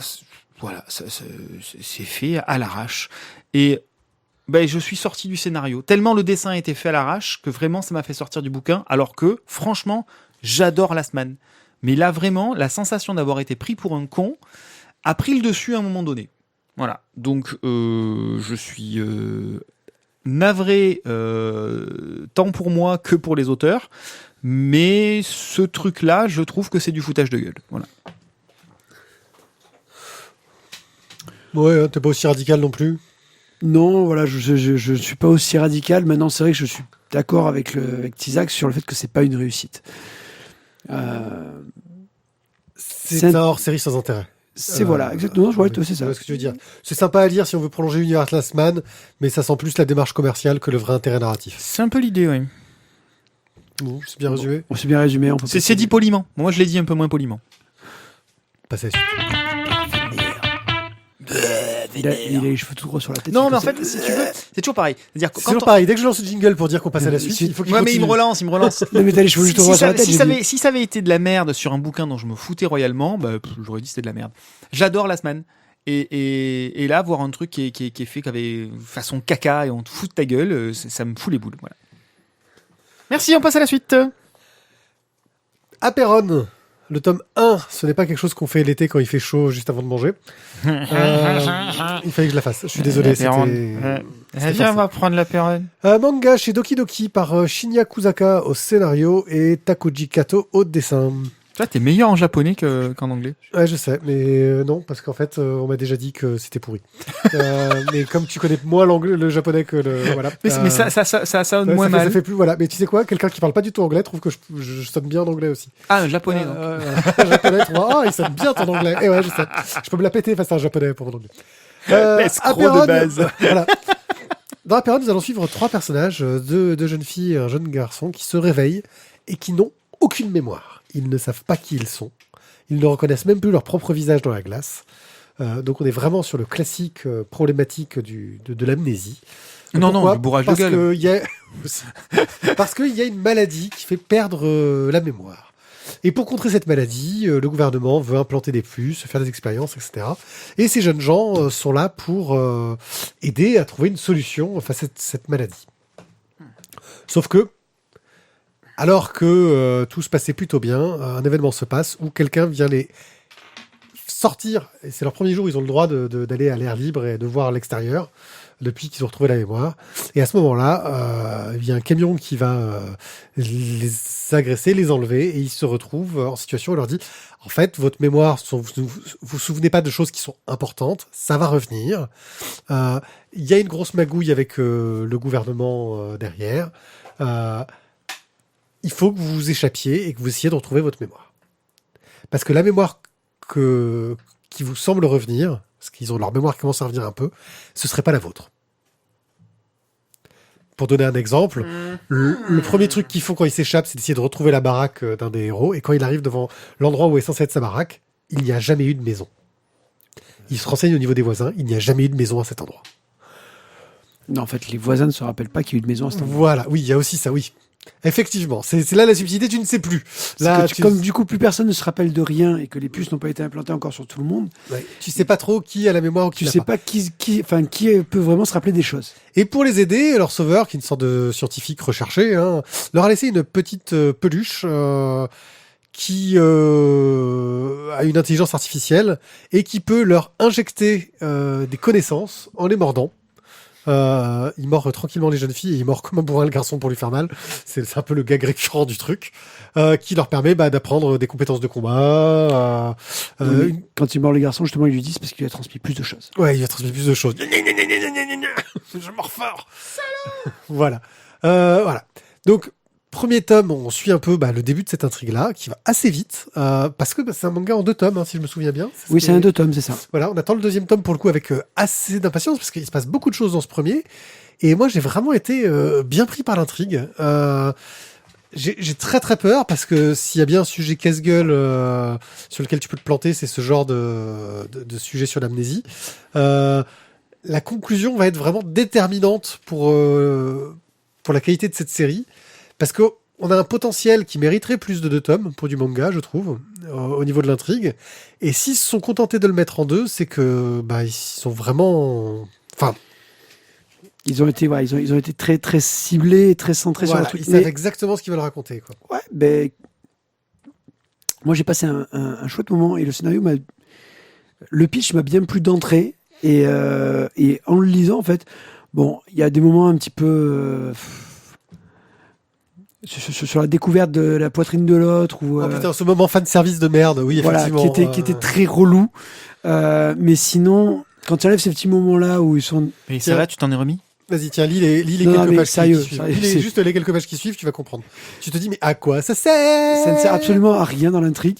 fait à l'arrache. Et je suis sorti du scénario. Tellement le dessin a été fait à l'arrache que vraiment ça m'a fait sortir du bouquin, alors que, franchement, j'adore Last Man. Mais là, vraiment, la sensation d'avoir été pris pour un con a pris le dessus à un moment donné. Voilà. Donc, je suis navré tant pour moi que pour les auteurs. Mais ce truc-là, je trouve que c'est du foutage de gueule. Voilà. Ouais, t'es pas aussi radical non plus. Non, voilà, je suis pas aussi radical. Maintenant, c'est vrai que je suis d'accord avec Tizak sur le fait que c'est pas une réussite. C'est un hors-série sans intérêt. C'est voilà, exactement. C'est ça. Ce que tu veux dire. C'est sympa à lire si on veut prolonger l'univers Last Man, mais ça sent plus la démarche commerciale que le vrai intérêt narratif. C'est un peu l'idée, oui. Bon, c'est bien résumé. On s'est bien résumé. C'est dit poliment. Moi, je l'ai dit un peu moins poliment. Passez à la suite. Il a les cheveux tout gros sur la tête. Non, mais en fait, si tu veux, c'est toujours pareil. C'est-à-dire c'est toujours pareil. Dès que je lance le jingle pour dire qu'on passe à la suite, il faut qu'il continue. Mais il me relance. Non, mais t'as les cheveux juste droit sur la tête. Si ça avait été de la merde sur un bouquin dont je me foutais royalement, j'aurais dit c'était de la merde. J'adore Last Man. Et là, voir un truc qui est fait qu'avec façon caca et on te fout de ta gueule, ça me fout les boules. Voilà. Merci, on passe à la suite. Aperon. Le tome 1, ce n'est pas quelque chose qu'on fait l'été quand il fait chaud juste avant de manger. Il fallait que je la fasse. Je suis désolé. Viens, on va prendre l'apéron. Manga chez Doki Doki par Shinya Kusaka au scénario et Takuji Kato au dessin. Toi, t'es meilleur en japonais qu'en anglais. Ouais, je sais, mais non, parce qu'en fait, on m'a déjà dit que c'était pourri. Mais comme tu connais moins le japonais que le... Voilà. Mais ça sonne moins mal. Ça fait plus, voilà. Mais tu sais quoi, quelqu'un qui parle pas du tout anglais trouve que je sonne bien en anglais aussi. Ah, un japonais, donc. Un japonais trouve, il sonne bien ton anglais. Et ouais, je sais. Je peux me la péter face à un japonais pour mon anglais. Escroc de base. Voilà. Dans la période, nous allons suivre 3 personnages, deux jeunes filles et un jeune garçon qui se réveillent et qui n'ont aucune mémoire. Ils ne savent pas qui ils sont. Ils ne reconnaissent même plus leur propre visage dans la glace. Donc on est vraiment sur le classique problématique de l'amnésie. Non, Pourquoi du bourrage de Parce gueule. parce qu'il y a une maladie qui fait perdre la mémoire. Et pour contrer cette maladie, le gouvernement veut implanter des puces, faire des expériences, etc. Et ces jeunes gens sont là pour aider à trouver une solution face à cette maladie. Sauf que, alors que tout se passait plutôt bien, un événement se passe où quelqu'un vient les sortir. Et c'est leur premier jour, ils ont le droit d'aller à l'air libre et de voir l'extérieur depuis qu'ils ont retrouvé la mémoire. Et à ce moment-là, il y a un camion qui va les agresser, les enlever, et ils se retrouvent en situation où on leur dit en fait, votre mémoire, vous souvenez pas de choses qui sont importantes, ça va revenir. Il y a une grosse magouille avec le gouvernement derrière. Il faut que vous vous échappiez et que vous essayiez de retrouver votre mémoire. Parce que la mémoire qui vous semble revenir, parce qu'ils ont leur mémoire qui commence à revenir un peu, ce serait pas la vôtre. Pour donner un exemple, le premier truc qu'ils font quand ils s'échappent, c'est d'essayer de retrouver la baraque d'un des héros, et quand il arrive devant l'endroit où est censé être sa baraque, il n'y a jamais eu de maison. Il se renseigne au niveau des voisins, il n'y a jamais eu de maison à cet endroit. Non, en fait, les voisins ne se rappellent pas qu'il y a eu de maison à cet endroit. Voilà, oui, il y a aussi ça, oui. Effectivement, c'est là la subtilité, tu ne sais plus. Là, Comme du coup, plus personne ne se rappelle de rien et que les puces n'ont pas été implantées encore sur tout le monde, tu sais pas trop qui a la mémoire ou qui tu l'a sais pas. pas qui peut vraiment se rappeler des choses. Et pour les aider, leur sauveur, qui est une sorte de scientifique recherché, leur a laissé une petite peluche qui a une intelligence artificielle et qui peut leur injecter des connaissances en les mordant. Il mord tranquillement les jeunes filles et il mord comme un bourrin le garçon pour lui faire mal. C'est un peu le gag récurrent du truc, qui leur permet d'apprendre des compétences de combat. Quand il mord les garçons, justement, ils lui disent parce qu'il a transmis plus de choses. Ouais, il va transmettre plus de choses. Je mords fort. Voilà. Voilà. Donc, premier tome, on suit un peu le début de cette intrigue-là, qui va assez vite, parce que c'est un manga en 2 tomes, si je me souviens bien. Oui, c'est un 2 tomes, c'est ça. Voilà, on attend le deuxième tome pour le coup avec assez d'impatience, parce qu'il se passe beaucoup de choses dans ce premier. Et moi, j'ai vraiment été bien pris par l'intrigue. J'ai très très peur, parce que s'il y a bien un sujet casse-gueule sur lequel tu peux te planter, c'est ce genre de sujet sur l'amnésie. La conclusion va être vraiment déterminante pour la qualité de cette série. Parce qu'on a un potentiel qui mériterait plus de 2 tomes pour du manga, je trouve, au niveau de l'intrigue. Et s'ils se sont contentés de le mettre en 2, c'est que ils sont vraiment... Enfin, ils ont été très très ciblés, très centrés sur le truc. Ils savent exactement ce qu'ils veulent raconter, quoi. Ouais, moi j'ai passé un chouette moment et le scénario le pitch m'a bien plu d'entrée et en le lisant en fait, bon, il y a des moments un petit peu sur la découverte de la poitrine de l'autre ou Oh putain, ce moment fan service de merde, oui, effectivement. Qui était très relou. Mais sinon, quand tu enlèves ces petits moments-là où ils sont... Mais ça va, tu t'en es remis? Vas-y, tiens, lis les Non, quelques mais pages sérieux, qui suivent. sérieux, Juste les quelques pages qui suivent, tu vas comprendre. Tu te dis, mais à quoi ça sert? Ça ne sert absolument à rien dans l'intrigue.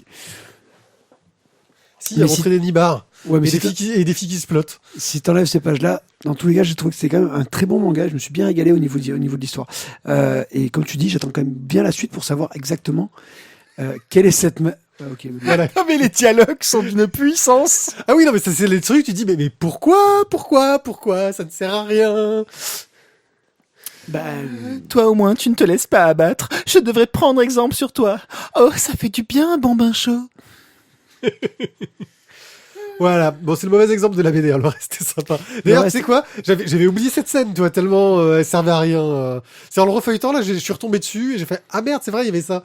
Si, à montrer des nibards. Ouais, mais Et des filles qui se plottent. Si t'enlèves ces pages-là, dans tous les cas, j'ai trouvé que c'était quand même un très bon manga. Je me suis bien régalé au niveau de l'histoire. Et comme tu dis, j'attends quand même bien la suite pour savoir exactement quelle est cette... Ok. Voilà. Ah, mais les dialogues sont d'une puissance. Ah oui, non, mais ça, c'est les trucs, tu dis, mais pourquoi? Ça ne sert à rien. Toi au moins, tu ne te laisses pas abattre. Je devrais prendre exemple sur toi. Oh, ça fait du bien un bon bain chaud. Voilà, bon, c'est le mauvais exemple de la BD, le reste est sympa. D'ailleurs, tu sais quoi, j'avais oublié cette scène, tu vois, tellement elle servait à rien. C'est en le refeuilletant, là, je suis retombé dessus et j'ai fait, ah merde, c'est vrai, il y avait ça.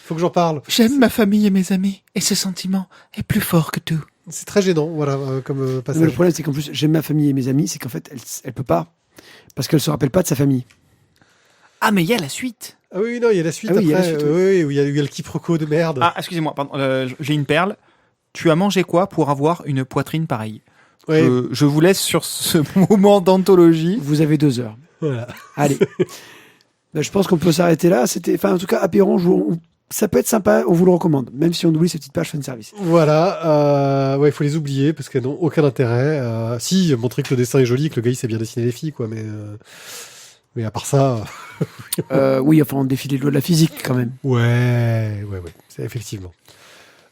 Faut que j'en parle. J'aime ma famille et mes amis, et ce sentiment est plus fort que tout. C'est très gênant, voilà, comme passage. Le problème, c'est qu'en plus, j'aime ma famille et mes amis, c'est qu'en fait, elle peut pas, parce qu'elle se rappelle pas de sa famille. Ah, mais il y a la suite. Ah oui, non, il y a la suite Ah oui, après. il y a la suite, oui, où il y a le quiproquo de merde. Ah, excusez-moi, pardon, j'ai une perle. Tu as mangé quoi pour avoir une poitrine pareille? Ouais. Je vous laisse sur ce moment d'anthologie. Vous avez 2 heures. Voilà. Allez. Je pense qu'on peut s'arrêter là. En tout cas, Happy Orange, ça peut être sympa, on vous le recommande, même si on oublie ces petites pages fanservice. Voilà, ouais, il faut les oublier parce qu'elles n'ont aucun intérêt. Si, montrer que le dessin est joli, que le gars il sait bien dessiner les filles, quoi, mais à part ça, Oui, enfin, on défie les lois de la physique quand même. ouais, c'est effectivement.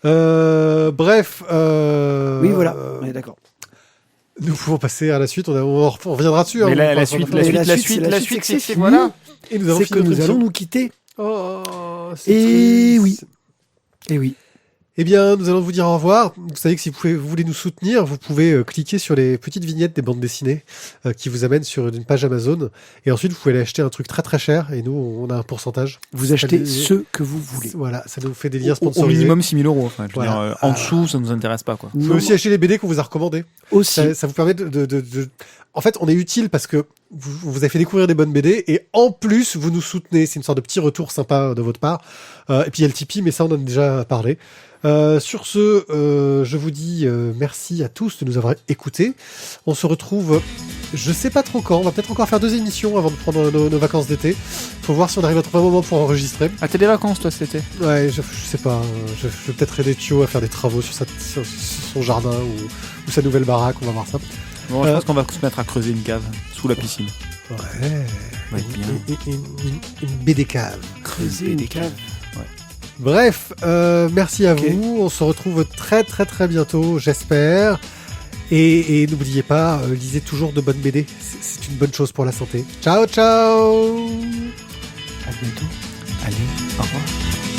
Bref. Oui, voilà, on est d'accord. Nous pouvons passer à la suite. On reviendra dessus. Mais hein, la on suite, parlera de la fin. suite, c'est que c'est c'est fini. voilà. Et nous avons C'est fini que notre nous allons émission. nous quitter. C'est Et triste. Et oui. Eh bien, nous allons vous dire au revoir. Vous savez que si vous voulez nous soutenir, vous pouvez cliquer sur les petites vignettes des bandes dessinées qui vous amènent sur une page Amazon. Et ensuite, vous pouvez aller acheter un truc très très cher. Et nous, on a un pourcentage. Vous achetez Allez. ce que vous voulez. Voilà, ça nous fait des liens Au sponsorisés. minimum 6 000 euros. Enfin, je veux Voilà. dire, en dessous, ça nous intéresse pas, quoi. Vous pouvez aussi acheter les BD qu'on vous a recommandés. Aussi. Ça vous permet En fait, on est utile parce que vous avez fait découvrir des bonnes BD et en plus, vous nous soutenez. C'est une sorte de petit retour sympa de votre part. Et puis il y a le Tipeee, mais ça, on en a déjà parlé. Sur ce, je vous dis merci à tous de nous avoir écoutés. On se retrouve, je sais pas trop quand. On va peut-être encore faire 2 émissions avant de prendre nos vacances d'été. Faut voir si on arrive à trouver un moment pour enregistrer. Ah, t'as des vacances, toi, cet été? Ouais, je sais pas. Je vais peut-être aider Thio à faire des travaux sur son jardin ou sa nouvelle baraque. On va voir ça. Bon, je pense qu'on va se mettre à creuser une cave sous la piscine. Ouais. Ça va être bien. Une BD cave. Creuser une cave. Bref, merci à Ok. vous. On se retrouve très très très bientôt, j'espère. Et n'oubliez pas, lisez toujours de bonnes BD. C'est une bonne chose pour la santé. Ciao, ciao. À bientôt. Allez, au revoir.